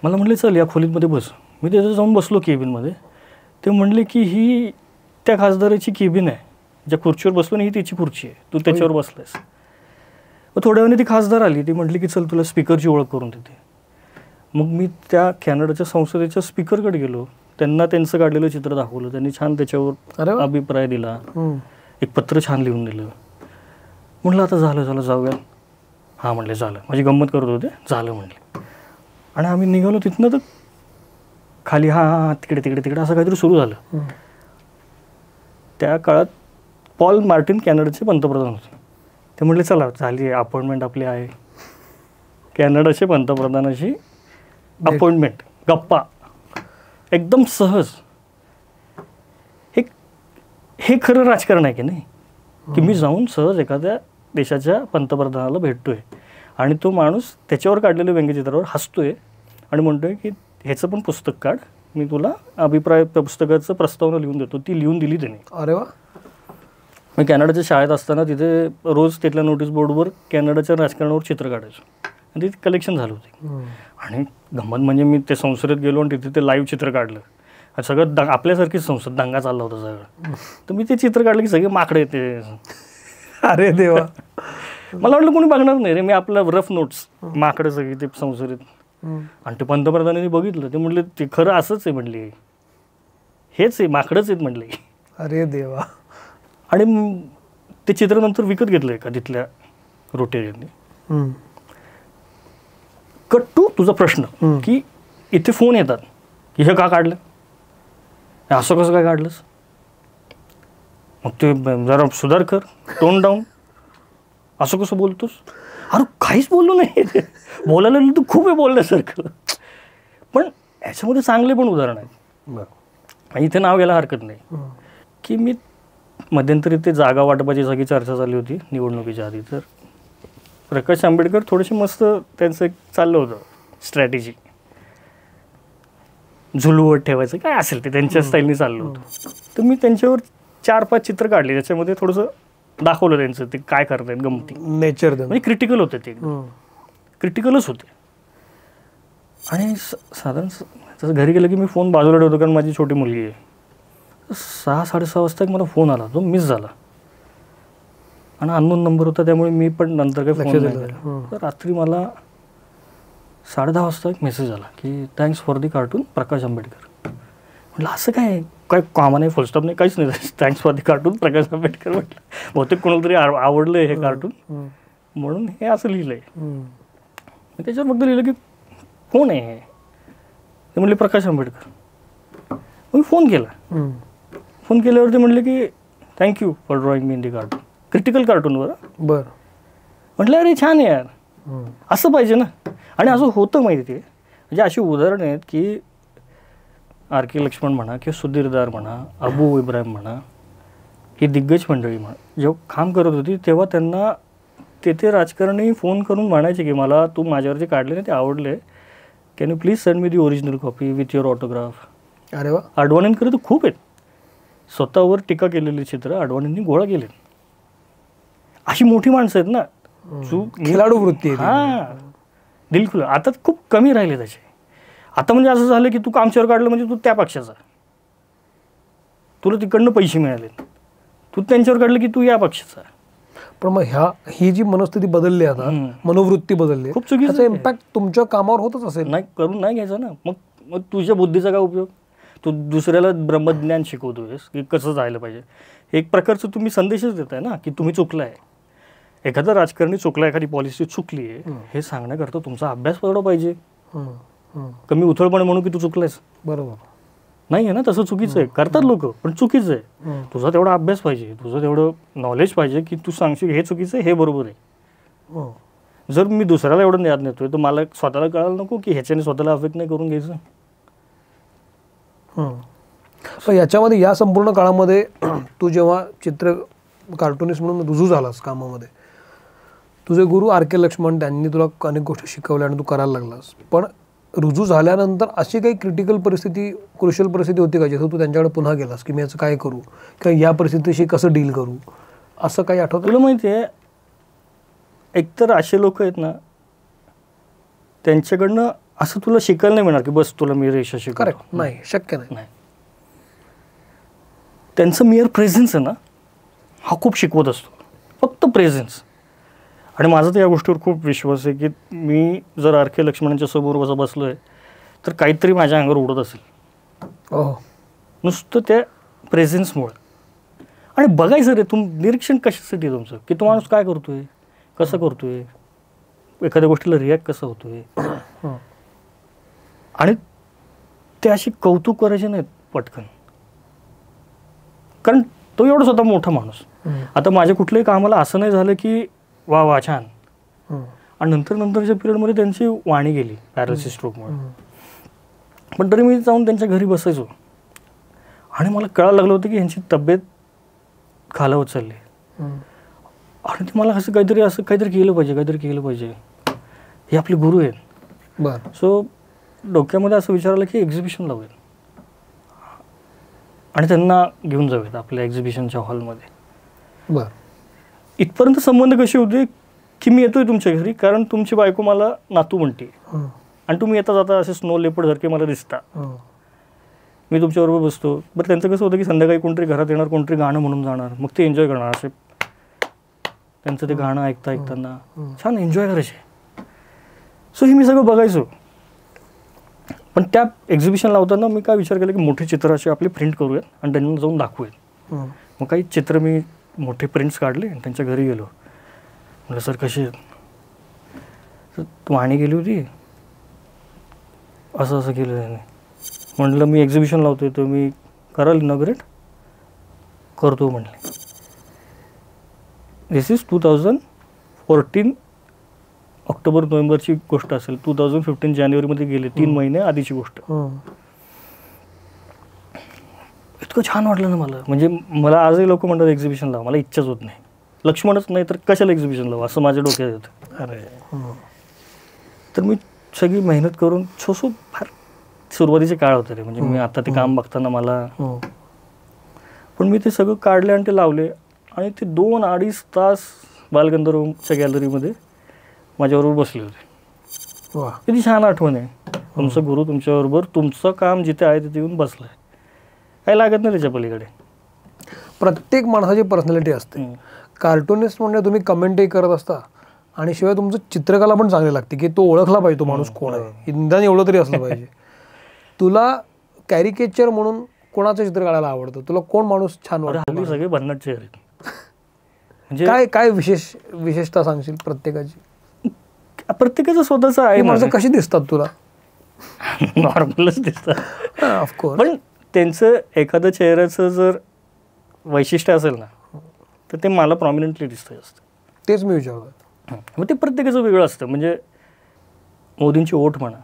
मला म्हटले चल या खोलीमध्ये बस. मी तिथे जाऊन बसलो केबिनमध्ये. ते म्हणले की ही त्या खासदाराची केबिन आहे, ज्या खुर्चीवर बसलो ना ही तिची खुर्ची आहे, तू त्याच्यावर बसलायस. मग थोड्या वेळाने ती खासदार आली, ती म्हटली की चल तुला स्पीकरची ओळख करून देते. मग मी त्या कॅनडाच्या संसदेच्या स्पीकरकडे गेलो, त्यांना त्यांचं काढलेलं चित्र दाखवलं. त्यांनी छान त्याच्यावर अभिप्राय दिला, एक पत्र छान लिहून दिलं. म्हटलं आता झालं जाऊया. हां म्हटले झालं, माझी गंमत करत होते, झालं म्हटले. आणि आम्ही निघालो तिथनं, तर खाली हां तिकडे असं काहीतरी सुरू झालं. त्या काळात पॉल मार्टिन कॅनडाचे पंतप्रधान होते. ते म्हटले चला झाली अपॉइंटमेंट आपली आहे, कॅनडाचे पंतप्रधानाची अपॉइंटमेंट. गप्पा एकदम सहज. हे खरं राजकारण आहे की नाही, की मी जाऊन सहज एखाद्या देशाच्या पंतप्रधानाला भेटतोय आणि तो माणूस त्याच्यावर काढलेल्या व्यंगचित्रावर हसतोय आणि म्हणतोय की ह्याचं पण पुस्तक काढ, मी तुला अभिप्राय पुस्तकाचं प्रस्तावना लिहून देतो. ती लिहून दिली त्याने.
अरे वा.
मी कॅनडाच्या शाळेत असताना तिथे रोज तिथल्या नोटीस बोर्डवर कॅनडाच्या राजकारणावर चित्र काढायचो आणि ते कलेक्शन झालं होते. आणि गंमत म्हणजे मी ते संसदेत गेलो आणि तिथे ते लाईव्ह चित्र काढलं. सगळं आपल्यासारखीच संसद, दंगा चालला होता सगळं. तर मी ते चित्र काढलं की सगळे माकडे येते.
अरे देवा.
मला वाटलं कोणी बघणार नाही रे. मी आपलं रफ नोट्स, माकडं सगळी ते संसदेत. आणि ते पंतप्रधानांनी बघितलं, ते म्हटले ते खरं असंच आहे म्हटले, हेच आहे, माकडंच आहेत म्हटले.
अरे देवा.
आणि ते चित्र नंतर विकत घेतलंय का तिथल्या रोटेरियननी. कट टू तुझा प्रश्न की इथे फोन येतात की हे का काढलं, असं कसं काय काढलंस, मग ते जरा सुधार कर, टोन डाऊन, असं कसं बोलतोस. अरे काहीच बोललो नाही, बोलायला तू खूप आहे बोलण्यासारखं. पण ह्याच्यामध्ये चांगले पण उदाहरण आहेत. इथे नाव घ्यायला हरकत नाही की मी मध्यंतरी ते जागा वाटपाची सगळी चर्चा चालली होती निवडणुकीच्या आधी. तर प्रकाश आंबेडकर थोडेसे मस्त त्यांचं एक चाललं होतं स्ट्रॅटेजी, झुलवत ठेवायचं काय असेल ते त्यांच्या स्टाईलने चाललं होतं. तर मी त्यांच्यावर 4-5 चित्र काढली, त्याच्यामध्ये थोडंसं दाखवलं त्यांचं ते काय करतायत गमती,
नेचर
म्हणजे क्रिटिकल होते ते, क्रिटिकलच होते. आणि साधारण तसं घरी गेलं की मी फोन बाजूला ठेवतो, कारण माझी छोटी मुलगी आहे. 6-6:30 वाजता एक मला फोन आला, जो मिस झाला, आणि अननोन नंबर होता, त्यामुळे मी पण नंतर काही फोन नाही केला. तर रात्री मला 10:30 वाजता एक मेसेज आला की thanks for the cartoon Prakash Ambedkar. म्हटलं असं काय कॉमा नाही, फुलस्टॉप नाही, काहीच नाही, thanks for the cartoon Prakash Ambedkar. म्हटलं बहुतेक कोणाला तरी आवडलं हे कार्टून म्हणून हे असं लिहिलंय. त्याच्यावर फक्त लिहिलं की कोण आहे हे, ते म्हणले प्रकाश आंबेडकर. मी फोन केला, फोन केल्यावरती म्हणले की thank you for drawing me in the cartoon, critical कार्टूनवर.
बरं.
म्हटलं अरे छान आहे यार, असं पाहिजे ना. आणि असं होतं माहिती आहे, म्हणजे अशी उदाहरणं आहेत की आर.के. लक्ष्मण म्हणा किंवा सुधीरदार म्हणा, अबू इब्राहिम म्हणा, ही दिग्गज मंडळी म्हणा, जेव्हा काम करत होती तेव्हा त्यांना तेथे राजकारणी फोन करून म्हणायचे की मला तू माझ्यावर जे काढले ना ते आवडले, can you please send me the original copy with your autograph.
अरे वा.
अडवाणींकडे तर खूप आहेत, स्वतःवर टीका केलेली चित्र अडवाणींनी गोळा केले. अशी मोठी माणसं आहेत ना,
खिलाडू वृत्ती.
हां, बिलकुल. आता खूप कमी राहिले त्याचे. आता म्हणजे असं झालं की तू आमच्यावर काढलं म्हणजे तू त्या पक्षाचा, तुला तिकडनं पैसे मिळाले, तू त्यांच्यावर काढलं की तू या पक्षाचा.
पण मग ही जी मनस्थिती बदलली, आता मनोवृत्ती बदलली,
खूप चुकीचं
इम्पॅक्ट तुमच्या कामावर होतच असेल.
नाही, करून नाही घ्यायचं ना. मग तुझ्या बुद्धीचा काय उपयोग? तू दुसऱ्याला ब्रह्मज्ञान शिकवतोयस की कसं जायला पाहिजे. एक प्रकारचं तुम्ही संदेशच देताय ना की तुम्ही चुकलाय. एखादा राजकारणी चुकला, एखादी पॉलिसी चुकली आहे हे सांगण्याकरता तुमचा अभ्यास पडला पाहिजे. कमी उथळपणे म्हणू की तू चुकलायस, बरोबर नाही आहे ना, तसं चुकीचं आहे. करतात लोक, पण चुकीचं आहे. तुझा तेवढा अभ्यास पाहिजे, तुझं तेवढं नॉलेज पाहिजे की तू सांगशील हे चुकीचं आहे, हे बरोबर आहे. जर मी दुसऱ्याला एवढं याद नेतोय तर मला स्वतःला कळायला नको की ह्याच्याने स्वतःला अफेक्ट नाही करून घ्यायचं.
पण याच्यामध्ये या संपूर्ण काळामध्ये तू जेव्हा चित्र कार्टुनिस्ट म्हणून रुजू झालास कामामध्ये, तुझे गुरु आर.के. लक्ष्मण त्यांनी तुला अनेक गोष्टी शिकवल्या आणि तू करायला लागलास. पण रुजू झाल्यानंतर अशी काही क्रिटिकल परिस्थिती, क्रुशियल परिस्थिती होती का जिथं तू त्यांच्याकडे पुन्हा गेलास की मी याचं काय करू किंवा या परिस्थितीशी कसं डील करू, असं काही आठवतं?
तुला माहिती आहे, एकतर असे लोक आहेत ना, त्यांच्याकडनं असं तुला शिकायला नाही मिळणार की बस तुला मी रेषा शिकवतो.
करेक्ट, नाही, शक्य नाही.
त्यांचं मिअर प्रेझेन्स आहे ना, हा खूप शिकवत असतो, फक्त प्रेझेन्स. आणि माझा तर या गोष्टीवर खूप विश्वास आहे की मी जर आर.के. लक्ष्मणांच्या समोर बसलो आहे तर काहीतरी माझ्या अंगावर उडत असेल, नुसतं त्या प्रेझेन्समुळे. आणि बघायचं रे, निरीक्षण कशासाठी तुमचं की तो माणूस काय करतोय, कसं करतोय, एखाद्या गोष्टीला रिॲक्ट कसं होतोय. आणि ते अशी कौतुक करायचे नाहीत पटकन, कारण तो एवढा स्वतः मोठा माणूस. आता माझ्या कुठल्याही कामाला असं नाही झालं की वा वा छान, आणि नंतरच्या पिरियडमध्ये त्यांची वाणी गेली पॅरालिसिस स्ट्रोकमुळे. पण तरी मी जाऊन त्यांच्या घरी बसायचो आणि मला कळायला लागलं होतं की यांची तब्येत खालावत चालली. आणि ते मला असं काहीतरी केलं पाहिजे, हे आपले गुरु आहेत. सो डोक्यामध्ये असं विचारलं की एक्झिबिशन लावूयात आणि त्यांना घेऊन जाऊयात आपल्या एक्झिबिशनच्या हॉलमध्ये. इथपर्यंत संबंध कसे होते की मी येतोय तुमच्या घरी कारण तुमची बायको मला नातू म्हणते आणि तुम्ही येता जाता असे स्नो लेपर्ड सारखे मला दिसता, मी तुमच्याबरोबर बसतो. बरं, त्यांचं कसं होतं की संध्याकाळी कोणतरी घरात येणार, कोणतरी गाणं म्हणून जाणार, मग ते एन्जॉय करणार, असे त्यांचं ते गाणं ऐकताना छान एन्जॉय करायचे. सो हे मी सगळं बघायचो. पण त्या एक्झिबिशन लावताना मी काय विचार केला की मोठे चित्र असे आपले प्रिंट करूयात आणि त्यांना जाऊन दाखवूयात. मग काही चित्र मी मोठे प्रिंट्स काढले आणि त्यांच्या घरी गेलो. म्हटलं सर कसे आहेत? तू वाणी गेली होती, असं केलं त्याने. म्हटलं मी एक्झिबिशन लावतोय तर मी कराल इनॉग्रेट करतो म्हटले. दिस इज 2014 ऑक्टोबर नोव्हेंबरची गोष्ट असेल. 2015 जानेवारीमध्ये गेले, 3 महिने आधीची गोष्ट. इतकं छान वाटलं ना मला. म्हणजे मला आजही लोक म्हणतात एक्झिबिशन लावा, मला इच्छाच होत नाही. लक्ष्मणच नाही तर कशाला एक्झिबिशन लावा असं माझ्या डोक्यात येतं. अरे तर मी सगळी मेहनत करून फार सुरुवातीचे काळ होते रे. म्हणजे मी आता ते काम बघताना मला, पण मी ते सगळं काढले आणि ते लावले आणि ते 2-2.5 तास बालगंधर्वच्या गॅलरीमध्ये माझ्याबरोबर बसले होते.
वा,
किती छान आठवण आहे. तुमचा गुरु तुमच्याबरोबर तुमचं काम जिथे आहे तिथे येऊन बसलाय, काही लागत नाही त्याच्या पलीकडे.
प्रत्येक माणसाची पर्सनॅलिटी असते. कार्टुनिस्ट म्हणजे तुम्ही कमेंटही करत असता आणि शिवाय तुमचं चित्रकला पण चांगली लागते की तो ओळखला पाहिजे तो माणूस कोण आहे, निदान एवढं तरी असलं पाहिजे. तुला कॅरिकेचर म्हणून कोणाचं चित्र काढायला आवडतं? तुला कोण माणूस छान वाटतं?
हल्ली सगळे भन्नाट चेहरे. म्हणजे
काय काय विशेषता सांगशील प्रत्येकाची?
प्रत्येकाचं स्वतःचं आहे.
माणसं कशी दिसतात तुला?
नॉर्मलच दिसतात
ऑफकोर्स,
पण त्यांचं एखाद्या चेहऱ्याचं जर वैशिष्ट्य असेल ना तर ते मला प्रॉमिनंटली दिसतं जास्त.
तेच मी विचारतो.
मग ते प्रत्येकाचं वेगळं असतं. म्हणजे मोदींची ओठ म्हणा,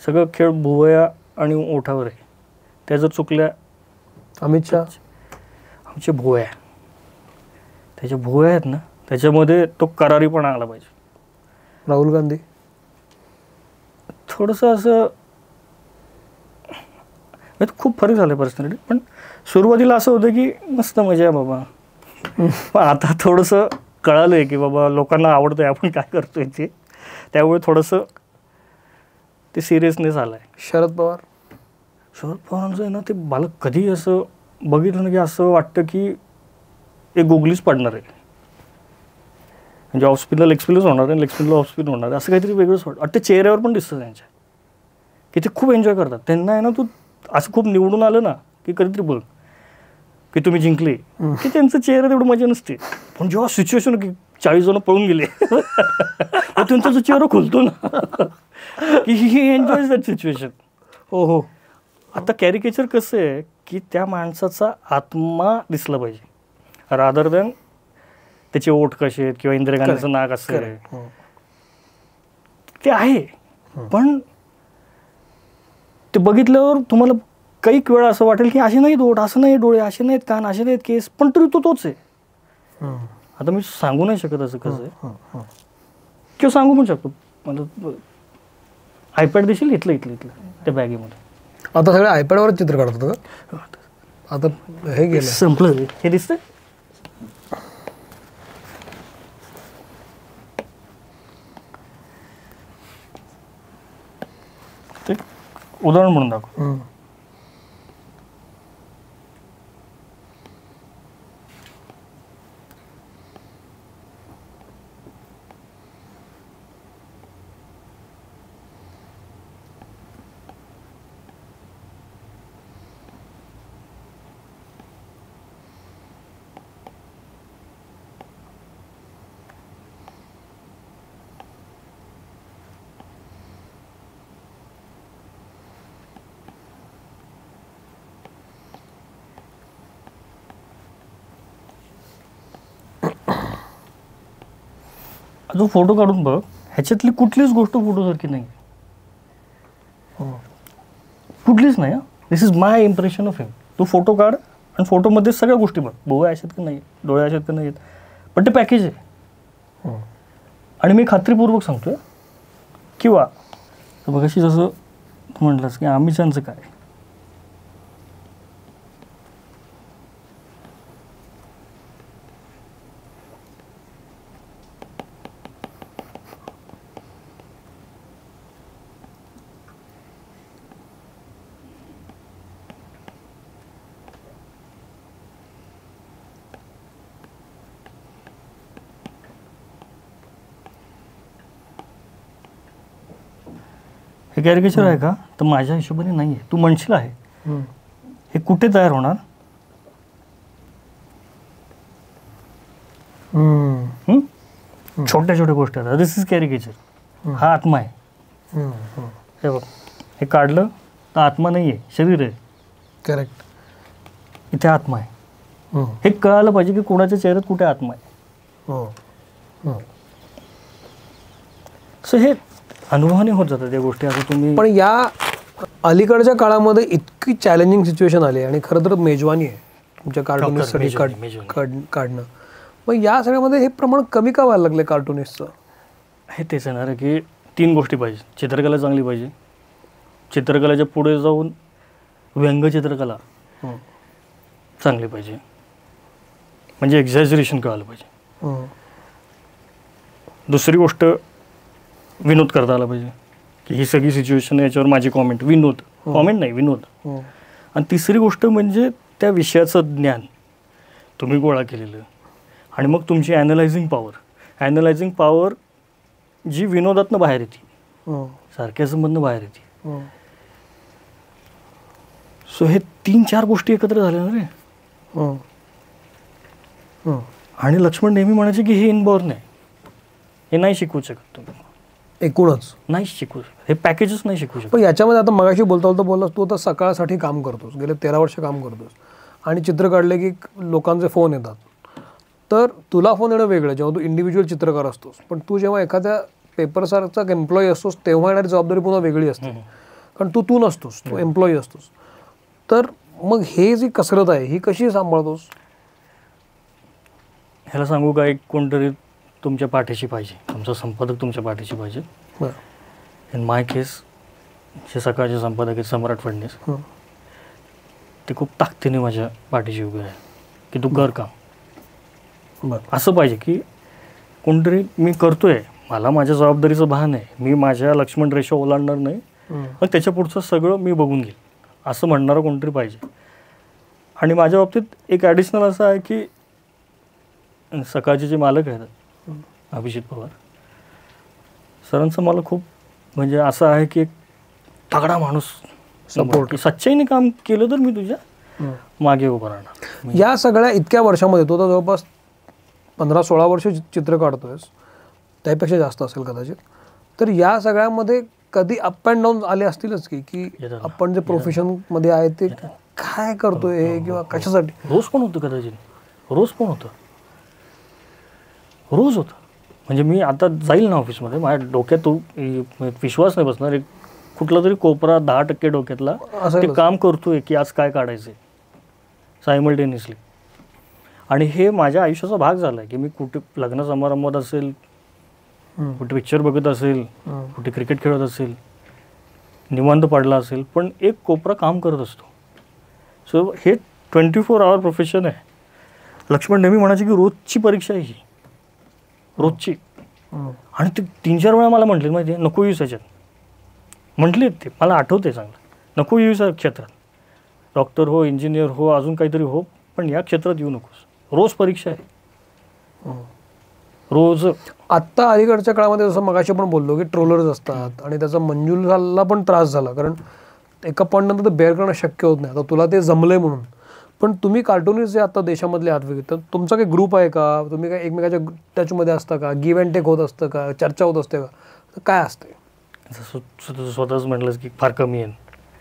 सगळं खेळ भुवया आणि ओठावर आहे. त्या जर चुकल्या,
अमित शहा
आमच्या भुवया, त्याच्या भुवया आहेत ना त्याच्यामध्ये तो करारीपणा आला पाहिजे.
राहुल गांधी
थोडंसं असं खूप फरक झाला पर्सनॅलिटी. पण सुरुवातीला असं होतं की मस्त मजा आहे बाबा, पण आता थोडंसं कळालं आहे की बाबा लोकांना आवडतं आहे आपण काय करतोय ते, त्यामुळे थोडंसं ते सिरियसनेस आला आहे.
शरद
पवारांचं आहे ना ते मला कधी असं बघितलं ना की असं वाटतं की एक गुगलीच पडणार आहे. म्हणजे ऑफ स्पिनला लेग स्पिनच होणार आहे, लेग स्पिनला ऑफ स्पिन होणार आहे, असं काहीतरी वेगळंच वाटतं. आणि ते चेहऱ्यावर पण दिसतं त्यांच्या की ते खूप एन्जॉय करतात. त्यांना आहे ना तू असं खूप निवडून आलं ना की कधीतरी बघ की तुम्ही जिंकले की त्यांचं चेहरा तेवढं मजा नसते. पण जेव्हा सिच्युएशन की 40 जण पळून गेले त्यांचा जो चेहरा खुलतो ना की ही एन्जॉय दॅट सिच्युएशन.
हो हो.
आता कॅरिकेचर कसं आहे की त्या माणसाचा आत्मा दिसला पाहिजे रादर दॅन त्याचे ओठ कसे आहेत किंवा इंदिरा गांधीचं नाक असं आहे. ते आहे, पण ते बघितल्यावर तुम्हाला काही वेळा असं वाटेल की असे नाहीत ओठ, असं नाही डोळे, असे नाहीत कान, असे नाहीत केस, पण तरी तो तोच आहे. आता मी सांगू नाही शकत असं कसं आहे, किंवा सांगू पण शकतो. मला आयपॅड देशील इथलं त्या बॅगेमध्ये.
आता सगळे आयपॅडवर चित्र काढतात का? आता हे गेलं
संपलं. हे दिसतंय ते उदाहरण म्हणून दाखव. जो फोटो काढून बघ, ह्याच्यातली कुठलीच गोष्ट फोटोसारखी नाही, कुठलीच नाही. This is my impression of him. तू फोटो काढ आणि फोटोमध्ये सगळ्या गोष्टी बघ, भुवया अशात का नाही, डोळे अशात का नाहीत, पण ते पॅकेज आहे. आणि मी खात्रीपूर्वक सांगतोय. किंवा बघ अशी जसं तू म्हटलंस की आमिषांचं काय, हे कॅरिकेचर आहे का? तर माझ्या हिशोबाने नाही आहे. तू म्हणशील आहे, हे कुठे तयार होणार? छोट्या छोट्या गोष्टी आहेत. दिस इज कॅरिकेचर. हा आत्मा आहे. हे बघ, हे काढलं तर आत्मा नाही आहे, शरीर आहे.
करेक्ट.
इथे आत्मा आहे. हे कळायला पाहिजे की कोणाच्या चेहऱ्यात कुठे आत्मा आहे. सो हे अनुभवाने होत जातात या गोष्टी. आता तुम्ही
पण या अलीकडच्या काळामध्ये इतकी चॅलेंजिंग सिच्युएशन आली आणि खरं तर मेजवानी आहे तुमच्या कार्टुनिस्टसाठी काढणं. मग या सगळ्यामध्ये हे प्रमाण कमी का व्हायला लागलं कार्टुनिस्टचं?
हे तेच येणार की 3 गोष्टी पाहिजे. चित्रकला चांगली पाहिजे, चित्रकलेच्या पुढे जाऊन व्यंगचित्रकला चांगली पाहिजे, म्हणजे एक्झॅजरेशन कळालं पाहिजे. दुसरी गोष्ट विनोद करता आला पाहिजे, की ही सगळी सिच्युएशन याच्यावर माझी कॉमेंट नाही विनोद. आणि तिसरी गोष्ट म्हणजे त्या विषयाचं ज्ञान तुम्ही गोळा केलेलं, आणि मग तुमची ॲनालायझिंग पॉवर जी विनोदातनं बाहेर येते, सार्कॅझममधनं बाहेर येते. सो हे 3-4 गोष्टी एकत्र झाल्या ना रे. आणि लक्ष्मण नेहमी म्हणायचे की हे इनबॉर्न आहे, हे नाही शिकवू शकत तुम्ही,
एकूणच
नाही शिकू शकत, हे पॅकेजच नाही शिकू शकत.
पण याच्यामध्ये आता मगाशी बोललास तू आता सकाळसाठी काम करतोस, गेले 13 वर्ष काम करतोस, आणि चित्र काढले की लोकांचे फोन येतात. तर तुला फोन येणं वेगळं जेव्हा तू इंडिव्हिज्युअल चित्रकार असतोस, पण तू जेव्हा एखाद्या पेपरसारखा एम्प्लॉई असतोस तेव्हा येणारी जबाबदारी पुन्हा वेगळी असते, कारण तू नसतोस, तू एम्प्लॉई असतोस. तर मग हे जी कसरत आहे ही कशी सांभाळतोस?
ह्याला सांगू का, एक कोणतरी तुमच्या पाठीशी पाहिजे, तुमचा संपादक तुमच्या पाठीशी पाहिजे. इन माय केस जे सकाळचे संपादक आहेत सम्राट फडणीस, ते खूप ताकदीने माझ्या पाठीशी उभे आहे की तू कर काम. असं पाहिजे की कोणतरी मी करतोय, मला माझ्या जबाबदारीचं भान आहे, मी माझ्या लक्ष्मण रेषा ओलांडणार नाही, मग त्याच्या पुढचं सगळं मी बघून घेईल, असं म्हणणारं कोणतरी पाहिजे. आणि माझ्या बाबतीत एक ॲडिशनल असं आहे की सकाळचे जे मालक आहेत अभिजित पवार सरांचं मला खूप म्हणजे असं आहे की एक तगडा माणूस सपोर्ट, सच्चाईने काम केलं तर मी तुझ्या मागे उभं राहणार.
या सगळ्या इतक्या वर्षामध्ये तो तर जवळपास 15-16 वर्ष चित्र काढतोयस, त्यापेक्षा जास्त असेल कदाचित. तर या सगळ्यामध्ये कधी अप अँड डाऊन आले असतीलच की आपण जे प्रोफेशनमध्ये आहे ते काय करतोय हे किंवा कशासाठी?
रोज पण होतं कदाचित, रोज होतं. म्हणजे मी आता जाईल ना ऑफिसमध्ये, माझ्या डोक्यात तो विश्वास नाही बसणार, एक कुठला तरी कोपरा 10% डोक्यातला ते काम करतोय की आज काय काढायचंय सायमल्टेनियसली. आणि हे माझ्या आयुष्याचा भाग झाला आहे की मी कुठे लग्न समारंभात असेल, कुठे पिक्चर बघत असेल, कुठे क्रिकेट खेळत असेल, निवांत पडला असेल, पण एक कोपरा काम करत असतो. सो हे 24 आवर प्रोफेशन आहे. लक्ष्मण नेहमी म्हणायचे की रोजची परीक्षा आहे ही, रोजची. आणि ते 3-4 वेळा मला म्हटले माहिती आहे, नको येऊस याच्यात, म्हटले ते, मला आठवते चांगलं, नको येऊस या क्षेत्रात, डॉक्टर हो, इंजिनियर हो, अजून काहीतरी हो, पण या क्षेत्रात येऊ नकोस, रोज परीक्षा आहे, रोज.
आत्ता अलीकडच्या काळामध्ये जसं मगाशी पण बोललो की ट्रोलर्स असतात, आणि त्याचा मंजुलाला पण त्रास झाला, कारण एका पॉईंटनंतर ते बेअर करणं शक्य होत नाही. आता तुला ते जमलंय म्हणून, पण तुम्ही कार्टुनिस्ट जे आता देशामधले आहात वगैरे, तर तुमचा काही ग्रुप आहे का? तुम्ही काय एकमेकाच्या टचमध्ये असता का? गिव्ह अँड टेक होत असतं का? चर्चा होत असते का? तर काय असते?
स्वतःच म्हटलंच की फार कमी आहे.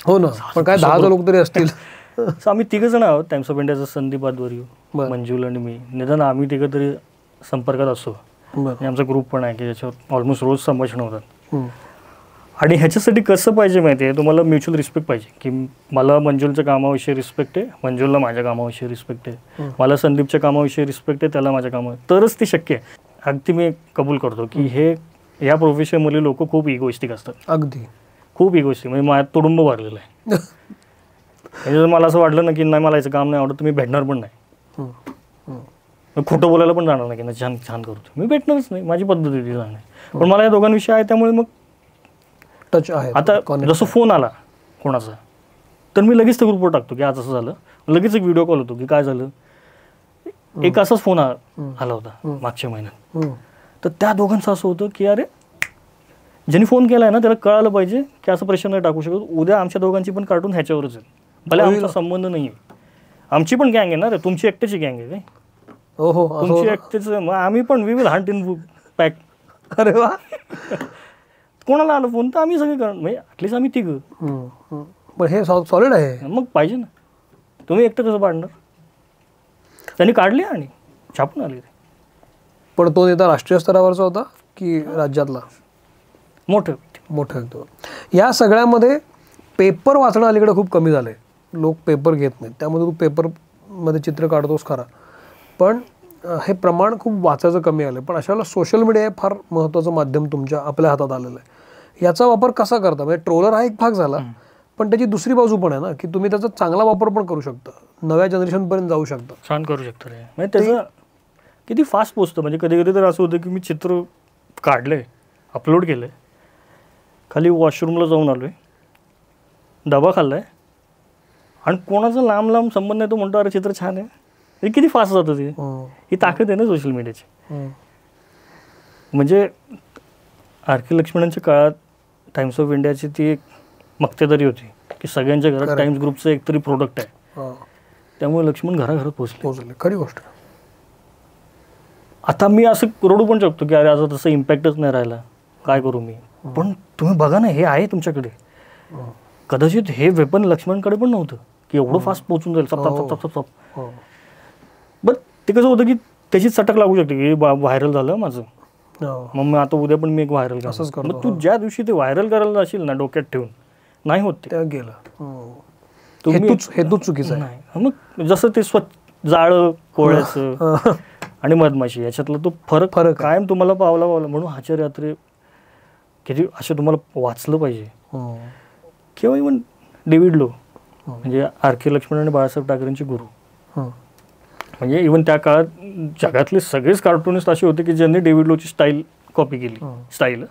हो ना, पण काय 10 लोक तरी असतील.
आम्ही 3 जण आहोत. टाइम्स ऑफ इंडियाचा संदीप आदवर्यू, मंजुल आणि मी, निदान आम्ही 3 तरी संपर्कात असतो. आणि आमचा ग्रुप पण आहे की ज्याच्यावर ऑलमोस्ट रोज संभाषण होतात. आणि ह्याच्यासाठी कसं पाहिजे माहिती आहे, तुम्हाला म्युच्युअल रिस्पेक्ट पाहिजे की मला मंजुलच्या कामाविषयी रिस्पेक्ट आहे, मंजुलला माझ्या कामाविषयी रिस्पेक्ट आहे, मला संदीपच्या कामाविषयी रिस्पेक्ट आहे, त्याला माझ्या कामावर, तरच ते शक्य आहे. अगदी मी कबूल करतो की हे या प्रोफेशनमध्ये लोक खूप इगोइस्टिक असतात, अगदी खूप इगोइस्टिक. म्हणजे माझ्यात तुडुंब भरलेलं आहे. म्हणजे मला असं वाटलं ना की नाही मला याचं काम नाही आवडत, तुम्ही भेटणार पण नाही, खोटं बोलायला पण जाणार नाही की छान छान करतो, मी भेटणारच नाही, माझी पद्धत ती जाणार. पण मला या दोघांविषयी आहे, त्यामुळे मग टच आहे. आता जसं फोन आला कोणाचा, तर मी लगेच त्या ग्रुपवर टाकतो की आज असं झालं, लगेच एक व्हिडिओ कॉल होतो की काय झालं. एक असाच फोन आला होता मागच्या महिन्यात, तर त्या दोघांचं असं होतं की अरे ज्यांनी फोन केला आहे ना त्याला कळालं पाहिजे की असं प्रेशर नाही टाकू शकत, उद्या आमच्या दोघांची पण कार्टून ह्याच्यावरच आहे, भले आमचा संबंध नाही आहे, आमची पण गँग आहे ना रे, तुमची एकट्याची गँग आहे काय, तुमची एकटेच, मग आम्ही पण we will hunt in pack. अरे वा, कोणाला आलं फोन तर आम्ही सगळे करणार, म्हणजे ॲटलीस्ट आम्ही 3.
पण हे सॉलिड आहे,
मग पाहिजे ना, तुम्ही एकटं कसं पाडणार. त्यांनी काढले आणि छापून आले.
पण तो नेता राष्ट्रीय स्तरावरचा होता की राज्यातला?
मोठं.
या सगळ्यामध्ये पेपर वाचणं अलीकडे खूप कमी झालंय, लोक पेपर घेत नाहीत, त्यामुळे तू पेपरमध्ये चित्र काढतोस खरा, पण हे प्रमाण खूप वाचायचं कमी आलं. पण अशा वेळेला सोशल मीडिया हे फार महत्त्वाचं माध्यम तुमच्या आपल्या हातात आलेलं आहे. याचा वापर कसा करता? म्हणजे ट्रोलर हा एक भाग झाला, पण त्याची दुसरी बाजू पण आहे ना की तुम्ही त्याचा चांगला वापर पण करू शकता. नव्या जनरेशनपर्यंत जाऊ शकतं,
छान करू शकतं रे. म्हणजे त्याचं किती फास्ट पोचतं. म्हणजे कधी कधी तर असं होतं की मी चित्र काढलंय, अपलोड केलं आहे, खाली वॉशरूमला जाऊन आलो आहे, डबा खाल्ला आहे आणि कोणाचा लांब लांब संबंध नाही, तो म्हणतो अरे चित्र छान आहे. हे किती फास्ट जातं ते. ही ताकद आहे ना सोशल मीडियाची. म्हणजे आर के लक्ष्मणांच्या काळात टाइम्स ऑफ इंडियाची ती एक मक्तेदारी होती की सगळ्यांच्या घरात टाइम्स ग्रुपचं एकतरी प्रोडक्ट आहे, त्यामुळे लक्ष्मण घराघरात पोहोचले.
खरी गोष्ट.
आता मी असं रडू पण शकतो की अरे आता तसं इम्पॅक्टच नाही राहिला, काय करू मी. पण तुम्ही बघा ना, हे आहे तुमच्याकडे. कदाचित हे वेपन लक्ष्मणकडे पण नव्हतं की एवढं फास्ट पोहोचून जाईल सप. बट ते कसं होतं की त्याची चटक लागू शकते की व्हायरल झालं माझं, मग मी आता उद्या पण मी एक व्हायरल करतो. मग तू ज्या दिवशी ते व्हायरल करायला जाशील ना डोक्यात ठेवून, नाही होत ते
गेलं. हेतूच चुकीचं
आहे. मग जसं ते जाळं कोळ्याचं आणि मधमाशी याच्यातला तो फरक कायम तुम्हाला पावला. म्हणून आचार्य अत्रे किती असे तुम्हाला वाचलं पाहिजे. किंवा इव्हन डेव्हिड लो, म्हणजे आर के लक्ष्मण आणि बाळासाहेब ठाकरेंचे गुरु. म्हणजे इव्हन त्या काळात जगातले सगळेच कार्टुनिस्ट असे होते की ज्यांनी डेव्हिड लोची स्टाईल कॉपी केली, स्टाईल.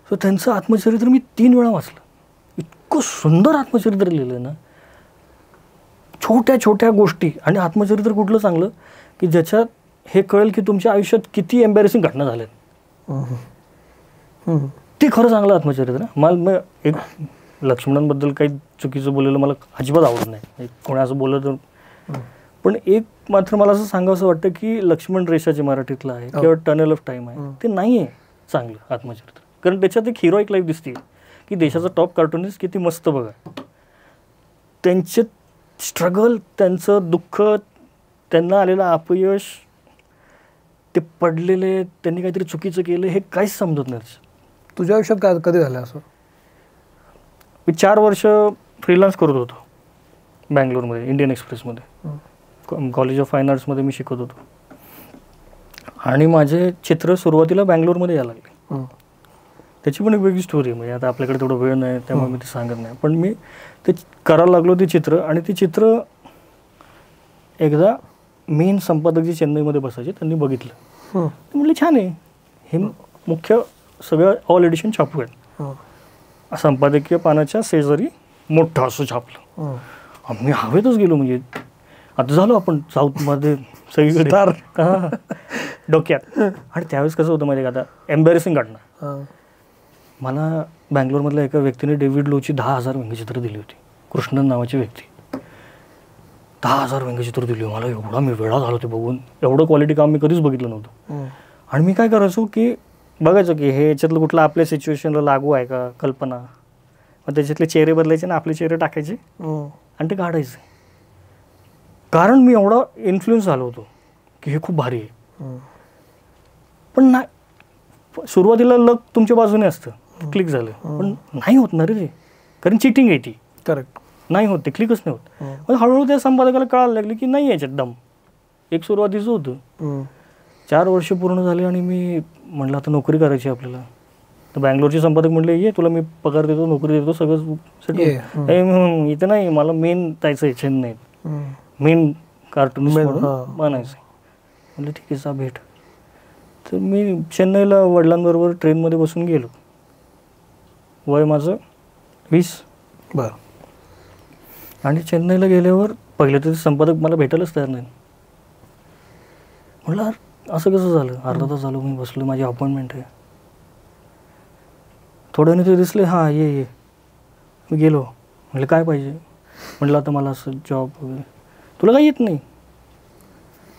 सो त्यांचं आत्मचरित्र मी 3 वेळा वाचलं. इतकं सुंदर आत्मचरित्र लिहिलं ना, छोट्या छोट्या गोष्टी. आणि आत्मचरित्र कुठलं चांगलं की ज्याच्यात हे कळेल की तुमच्या आयुष्यात किती एम्बॅरेसिंग घटना झाल्यात. ते खरं चांगलं आत्मचरित्र. मला एक लक्ष्मणांबद्दल काही चुकीचं बोललेलं मला अजिबात आवडत नाही, कोणी असं बोललं तर. पण एक मात्र मला असं सांगावं वाटतं की लक्ष्मण रेषाचे मराठीतलं आहे किंवा टनल ऑफ टाईम आहे, ते नाही आहे चांगलं आत्मचरित्र. कारण त्याच्यात एक हिरोईक लाईफ दिसते की देशाचा टॉप कार्टुनिस्ट किती मस्त बघा, त्यांचे स्ट्रगल, त्यांचं दुःख, त्यांना आलेलं अपयश, ते पडलेले, त्यांनी काहीतरी चुकीचं केलं, हे काहीच समजत नाही.
तुझ्या आयुष्यात काय कधी झालं असं?
मी 4 वर्ष फ्रीलान्स करत होतो बँगलोरमध्ये, इंडियन एक्सप्रेसमध्ये. कॉलेज ऑफ फाईन आर्ट्समध्ये मी शिकत होतो. आणि माझे चित्र सुरुवातीला बँगलोरमध्ये यायला लागले. त्याची पण एक वेगळी स्टोरी आहे. म्हणजे आता आपल्याकडे तेवढा वेळ नाही त्यामुळे मी ते सांगत नाही. पण मी ते करायला लागलो ते चित्र. आणि ते चित्र एकदा मेन संपादक जे चेन्नईमध्ये बसायचे त्यांनी बघितलं. ते म्हटले छान आहे हे, मुख्य सगळं ऑल एडिशन छापूयात. संपादकीय पानाच्या शेजारी मोठं असं छापलं. मी हवेतच गेलो. म्हणजे आता झालो आपण साऊथमध्ये सगळीकडे डोक्यात. आणि त्यावेळेस कसं होतं माहिती आहे का, आता एम्बॅरेसिंग घटना. मला बँगलोरमधल्या एका व्यक्तीने डेव्हिड लोची 10,000 व्यंगचित्र दिली होती. कृष्णन नावाची व्यक्ती 10,000 व्यंगचित्र दिली. मला एवढा मी वेळा झालो ते बघून. एवढं क्वालिटी काम मी कधीच बघितलं नव्हतं. आणि मी काय करायचो की बघायचो की हे याच्यातलं कुठलं आपल्या सिच्युएशनला लागू आहे का कल्पना. मग त्याच्यातले चेहरे बदलायचे ना, आपले चेहरे टाकायचे आणि ते काढायचे. कारण मी एवढा इन्फ्लुएन्स झालो होतो की हे खूप भारी आहे. पण नाही, सुरुवातीला लक तुमच्या बाजूने असतं, क्लिक झालं. पण नाही होत ना रे ते, कारण चिटिंग आहे ती.
करेक्ट.
नाही होत ते, क्लिकच नाही होत. पण हळूहळू त्या संपादकाला कळायला लागले की नाही याच्यात दम. एक सुरुवातीचं होतं. 4 वर्ष पूर्ण झाले आणि मी म्हटलं आता नोकरी करायची आपल्याला. तर बँगलोरचे संपादक म्हटले ये तुला मी पगार देतो, नोकरी देतो, सगळं सेटल. इथं नाही, मला मेन जायचं आहे चेन्नईत, मेन कार्टूनिस्ट म्हणून बनायचं. म्हटलं ठीक आहे, जा भेट. तर मी चेन्नईला वडिलांबरोबर ट्रेनमध्ये बसून गेलो. वय माझं 20.
बरं.
आणि चेन्नईला गेल्यावर पहिले तर संपादक मला भेटायलाच तयार नाही. म्हटलं असं कसं झालं? अर्धा तास झालं मी बसलो, माझी अपॉइंटमेंट आहे. थोड्याने ते दिसले, हां ये. मी गेलो. म्हटलं काय पाहिजे? म्हटलं आता मला असं जॉब वगैरे. तुला काही येत नाही,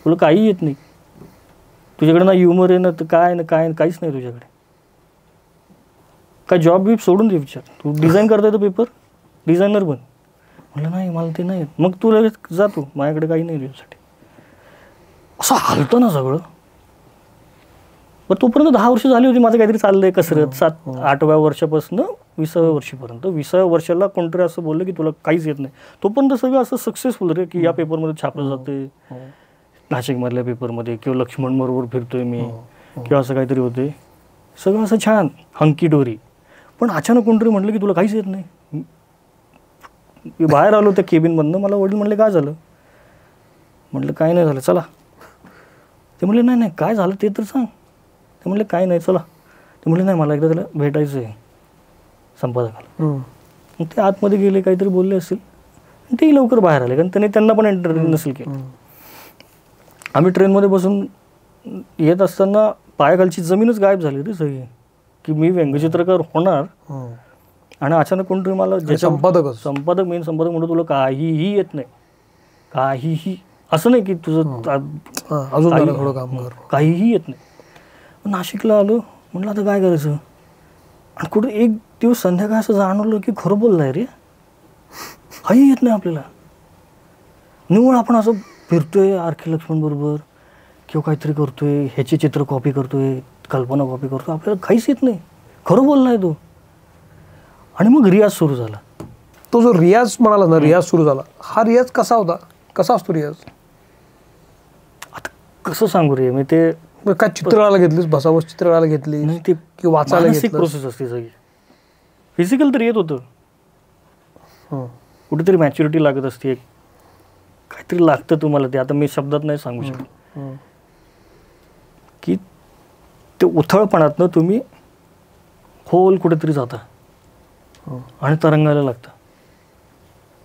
तुला काही येत नाही, तुझ्याकडे ना ह्युमर आहे ना, तर काय ना काय काहीच नाही तुझ्याकडे. काय जॉब बी सोडून दे, विचार तू डिझाईन करता येतं पेपर, डिझायनर बन. म्हटलं नाही मला ते नाही येत. मग तू लगेच जातो, माझ्याकडे काही नाही तुझ्यासाठी. असं हालतं ना सगळं. पण तोपर्यंत 10 वर्ष झाली होती, माझं काहीतरी चाललंय कसरत. 7-8व्या वर्षापासून 20व्या वर्षीपर्यंत. 20व्या वर्षाला कोणतरी असं बोललं की तुला काहीच येत नाही. तोपर्यंत सगळं असं सक्सेसफुल रे, की या पेपरमध्ये छापलं जाते, नाशिकमधल्या पेपरमध्ये, किंवा लक्ष्मण बरोबर फिरतोय मी, किंवा असं काहीतरी होते. सगळं असं छान हंकी डोरी. पण अचानक कोणतरी म्हटलं की तुला काहीच येत नाही. मी बाहेर आलो त्या केबिनमधनं. मला वडील म्हणले काय झालं? म्हटलं काय नाही झालं, चला. ते म्हणले नाही नाही काय झालं ते तर सांग. ते म्हणले काय नाही चला. ते म्हणले नाही मला एकदा त्याला भेटायचं आहे संपादकाला. मग ते आतमध्ये गेले, काहीतरी बोलले असतील, तेही लवकर बाहेर आले, कारण त्यांना पण एंटरटेन नसेल केलं. आम्ही ट्रेनमध्ये बसून येत असताना पायाखालची जमीनच गायब झाली रे सगळी, की मी व्यंगचित्रकार होणार आणि अचानक कोणतरी मला संपादक मेन संपादक म्हणतो तुला काहीही येत नाही, काहीही, असं नाही की तुझं काहीही येत नाही. नाशिकला आलो, म्हटलं आता काय करायचं. आणि कुठे एक दिवस संध्याकाळ असं जाणवलं की खरं बोललाय रे, काही येत नाही आपल्याला. निव्वळ आपण असं फिरतोय आरके लक्ष्मण बरोबर किंवा काहीतरी करतोय, ह्याची चित्र कॉपी करतोय, कल्पना कॉपी करतोय, आपल्याला काहीच येत नाही. खरं बोललाय तो. आणि मग रियाज सुरू झाला.
तो जो रियाज म्हणाला ना, रियाज सुरू झाला, हा रियाज कसा होता, कसा असतो रियाज?
आता कसं सांगू रे मी, ते
काय चित्रकला घेतलीस, बसावस चित्रकला घेतली
नाही, ते
की वाचायला घेतली,
प्रोसेस असते सगळी. फिजिकल तर येत होतं, कुठेतरी मॅच्युरिटी लागत असते, काहीतरी लागतं तुम्हाला ते. आता मी शब्दात नाही सांगू शकत की ते उथळपणातनं तुम्ही खोल कुठेतरी जाता आणि तरंगायला लागतं.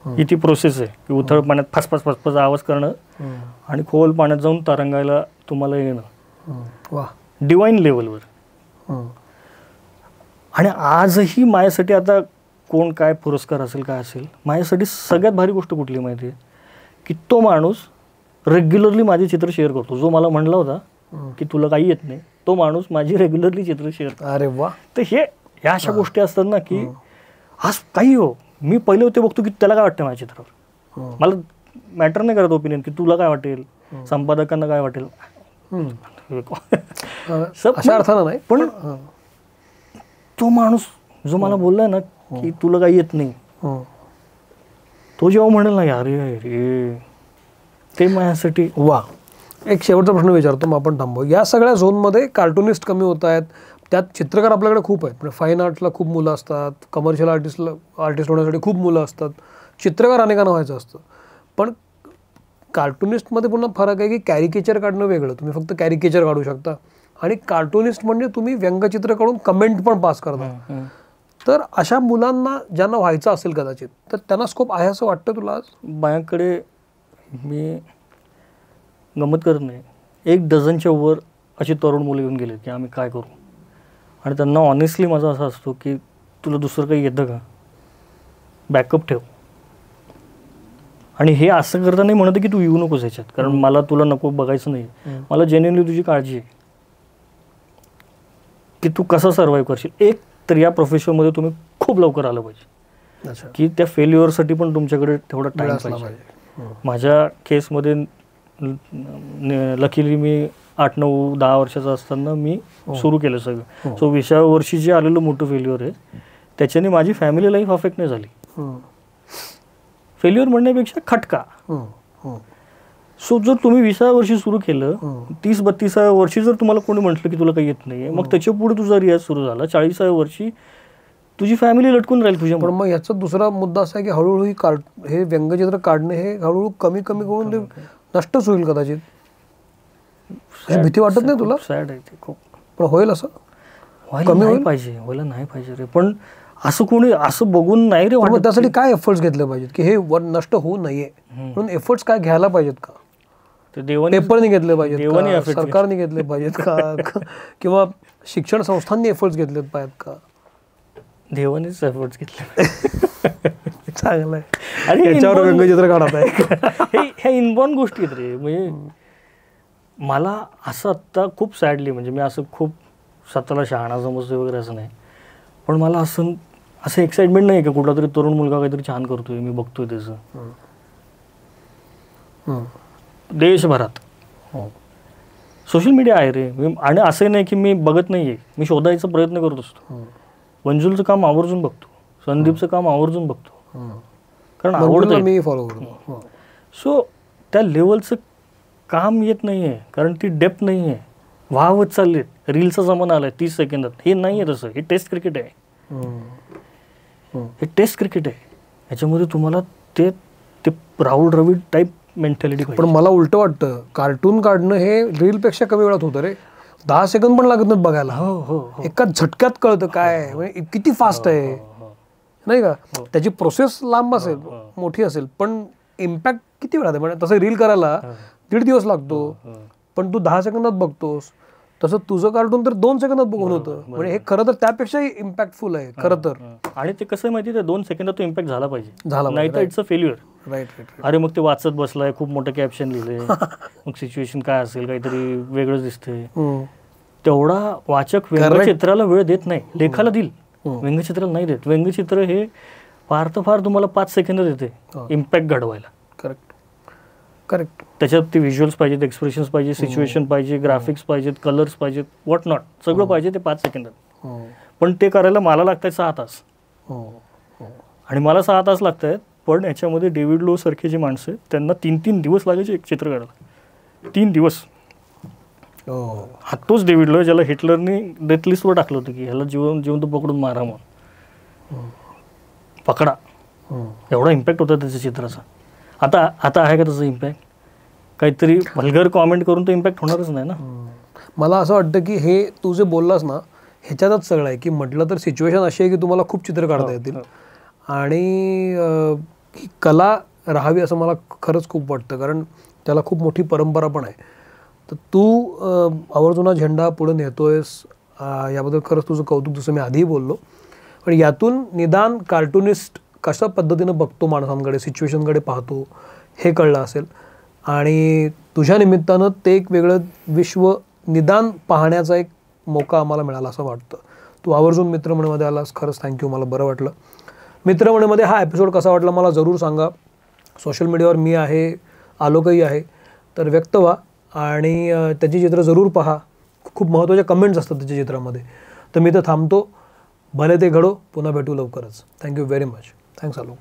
ही ती प्रोसेस आहे की उथळ पाण्यात फसफस फसफस आवाज करणं आणि खोल पाण्यात जाऊन तरंगायला तुम्हाला येणं डिवाईन लेवलवर. आणि आजही माझ्यासाठी, आता कोण काय पुरस्कार असेल काय असेल, माझ्यासाठी सगळ्यात भारी गोष्ट कुठली माहिती आहे की तो माणूस रेग्युलरली माझे चित्र शेअर करतो. जो मला म्हणला होता की तुला काही येत नाही, तो माणूस माझी रेग्युलरली चित्र शेअर करतो.
अरे वा.
तर ह्या अशा गोष्टी असतात ना की आज काही हो, मी पहिले होते बघतो की त्याला काय वाटतं माझ्या चित्रावर. मला मॅटर नाही करत ओपिनियन की तुला काय वाटेल, संपादकांना काय वाटेल,
अशा अर्थानं नाही, पण
तो माणूस जो मला बोललाय ना की तुला काही येत नाही, तो जेव्हा म्हणेल ना अरे अरे, ते माझ्यासाठी.
वा. एक शेवटचा प्रश्न विचारतो, मग आपण थांबू. या सगळ्या झोनमध्ये कार्टुनिस्ट कमी होत आहेत, त्यात चित्रकार आपल्याकडे खूप आहेत, म्हणजे फाईन आर्ट्सला खूप मुलं असतात, कमर्शियल आर्टिस्ट होण्यासाठी खूप मुलं असतात, चित्रकार अनेकांना व्हायचं असतं. पण कार्टुनिस्टमध्ये पुन्हा फरक आहे की कॅरिकेचर काढणं वेगळं, तुम्ही फक्त कॅरिकेचर काढू शकता, आणि कार्टुनिस्ट म्हणजे तुम्ही व्यंगचित्र काढून कमेंट पण पास करता. तर अशा मुलांना ज्यांना व्हायचं असेल कदाचित, तर त्यांना स्कोप आहे असं वाटतं तुला आज?
माझ्याकडे, मी गंमत करत नाही, 1 डझनच्या वर अशी तरुण मुलं येऊन गेले की आम्ही काय करू. आणि त्यांना ऑनेस्टली माझा असा असतो की तुला दुसरं काही येतं का, बॅकअप ठेव. आणि हे असं करता नाही म्हणत की तू येऊ नकोस ह्याच्यात, कारण मला तुला नको बघायचं नाही, मला जेन्युइनली तुझी काळजी आहे की तू कसं सर्व्हाइव्ह करशील. एक तर या प्रोफेशनमध्ये तुम्ही खूप लवकर आलं पाहिजे की त्या फेल्युअरसाठी पण तुमच्याकडे तेवढा टाईम पाहिजे. माझ्या केसमध्ये लकीली मी 8, 9, 10 वर्षाचा असताना मी सुरू केलं सगळं. सो 20व्या वर्षी जे आलेलं मोठं फेल्युअर आहे त्याच्याने माझी फॅमिली लाईफ अफेक्ट नाही झाली. फेल्युअर म्हणण्यापेक्षा खटका. सो जर तुम्ही 20व्या वर्षी सुरू केलं, 30-32व्या वर्षी जर तुम्हाला कोणी म्हटलं की तुला काही येत नाही, मग त्याच्या पुढे तुझा रियाज सुरू झाला, 40व्या वर्षी तुझी फॅमिली लटकून राहील तुझ्या.
पण मग याचा दुसरा मुद्दा असा आहे की हळूहळू हे व्यंगचित्र काढणे हे हळूहळू कमी करून ते नष्टच होईल कदाचित. भीती वाटत नाही तुला?
सॅड आहे ते खूप.
पण होईल असं,
कमी होईल पाहिजे, व्हायला नाही पाहिजे रे. पण असं कोणी असं बघून नाही रे वाटत.
त्यासाठी काय एफर्ट्स घेतले पाहिजेत की हे नष्ट होऊ नये म्हणून? एफर्ट्स काय घ्यायला पाहिजेत का? पेपरने घेतले पाहिजेत, सरकारने घेतले पाहिजेत का, किंवा शिक्षण संस्थांनी एफर्ट्स घेतलेत पाहिजेत का?
देवानेच एफर्ट्स घेतले.
चांगलं आहे. आणि याच्यावर व्यंगचित्र काढत आहे.
ह्या इनबॉर्न गोष्टी आहेत रे. म्हणजे मला असं आत्ता खूप सॅडली, म्हणजे मी असं खूप स्वतःला शहाणा समजतोय वगैरे असं नाही, पण मला असं एक्साइटमेंट नाही का कुठला तरी तरुण मुलगा काहीतरी छान करतोय, मी बघतोय त्याचं देशभरात. सोशल मीडिया आहे रे. आणि असं नाही की मी बघत नाहीये, मी शोधायचा प्रयत्न करत असतो. वंजुलचं काम आवर्जून बघतो, संदीपचं काम आवर्जून बघतो, कारण आवडतं,
मी फॉलो करतो.
सो त्या लेवलचं काम येत नाहीये, कारण ती डेप्थ नाहीये. वाहवत चाललेत. रीलचा जमाना आलाय 30 सेकंदात. हे नाहीये तसं. हे टेस्ट क्रिकेट आहे. हे टेस्ट क्रिकेट आहे. ह्याच्यामध्ये तुम्हाला ते ते राहुल द्रविड टाईप मेंटॅलिटी.
पण मला उलटं वाटतं, कार्टून काढणं हे रीलपेक्षा कमी वेळात होतं रे. 10 सेकंद पण लागत नाहीत बघायला. एका झटक्यात कळतं काय म्हणजे किती फास्ट आहे नाही का. त्याची प्रोसेस लांब असेल, मोठी असेल, पण इम्पॅक्ट किती वेळात आहे. म्हणजे तसं रील करायला 1.5 दिवस लागतो, पण तू 10 सेकंदात बघतोस. तसं तुझं कार्टून तर 2 सेकंदात बघून होतं. म्हणजे हे खरं तर त्यापेक्षाही इम्पॅक्टफुल आहे खरं तर.
आणि ते कसं माहिती आहे, 2 सेकंदात तो इम्पॅक्ट झाला पाहिजे, नाही तर इट्स अ फेल्युअर.
राईट.
अरे मग ते वाचत बसलाय, खूप मोठं कॅप्शन लिहिलंय, मग सिच्युएशन काय असेल, काहीतरी वेगळंच दिसतंय. तेवढा वाचक व्यंगचित्राला वेळ देत नाही. लेखाला देईल, व्यंगचित्राला नाही देत. व्यंगचित्र हे फार तर फार तुम्हाला 5 सेकंद देते इम्पॅक्ट घडवायला.
करेक्ट.
त्याच्यात ते व्हिज्युअल्स पाहिजेत, एक्सप्रेशन्स पाहिजे, सिच्युएशन पाहिजे, ग्राफिक्स पाहिजेत, कलर्स पाहिजेत, व्हॉट नॉट, सगळं पाहिजे ते 5 सेकंदात. पण ते करायला मला लागत आहेत 6 तास. आणि मला 6 तास लागत आहेत. पण याच्यामध्ये डेव्हिड लो सारखे जे माणसं आहेत त्यांना 3-3 दिवस लागायचे एक चित्र काढायला. 3 दिवस. हा तोच डेव्हिड लो ज्याला हिटलरने डेथ लिस्टवर टाकलं होतं की ह्याला जिवंत पकडून मारा, मग पकडा. एवढा इम्पॅक्ट होता त्याच्या चित्राचा. आता आहे का त्याचा इम्पॅक्ट? काहीतरी व्हल्गर कॉमेंट करून तो इम्पॅक्ट होणारच नाही ना.
मला असं वाटतं की हे तू जे बोललास ना, ह्याच्यातच सगळं आहे. की म्हटलं तर सिच्युएशन अशी आहे की तुम्हाला खूप चित्र काढता येतील आणि ही कला राहावी असं मला खरंच खूप वाटतं, कारण त्याला खूप मोठी परंपरा पण आहे. तर तू आवर्जून हा झेंडा पुढे नेतोयस, याबद्दल खरंच तुझं कौतुक, जसं मी आधीही बोललो. पण यातून निदान कार्टुनिस्ट कशा पद्धतीनं बघतो माणसांकडे, सिच्युएशनकडे पाहतो, हे कळलं असेल. आणि तुझ्या निमित्तानं ते एक वेगळं विश्व निदान पाहण्याचा एक मौका आम्हाला मिळाला असं वाटतं. तू आवर्जून मित्रमंडळमध्ये आलास, खरंच थँक्यू, मला बरं वाटलं. मित्रमंडळमध्ये हा एपिसोड कसा वाटला मला जरूर सांगा. सोशल मीडियावर मी आहे, आलोकही आहे, तर व्यक्त व्हा आणि त्याची चित्र जरूर पहा. खूप महत्त्वाचे कमेंट्स असतात त्याच्या चित्रामध्ये. तर मी तर थांबतो. भले ते घडो. पुन्हा भेटू लवकरच. Thank you very much. Thanks Alok.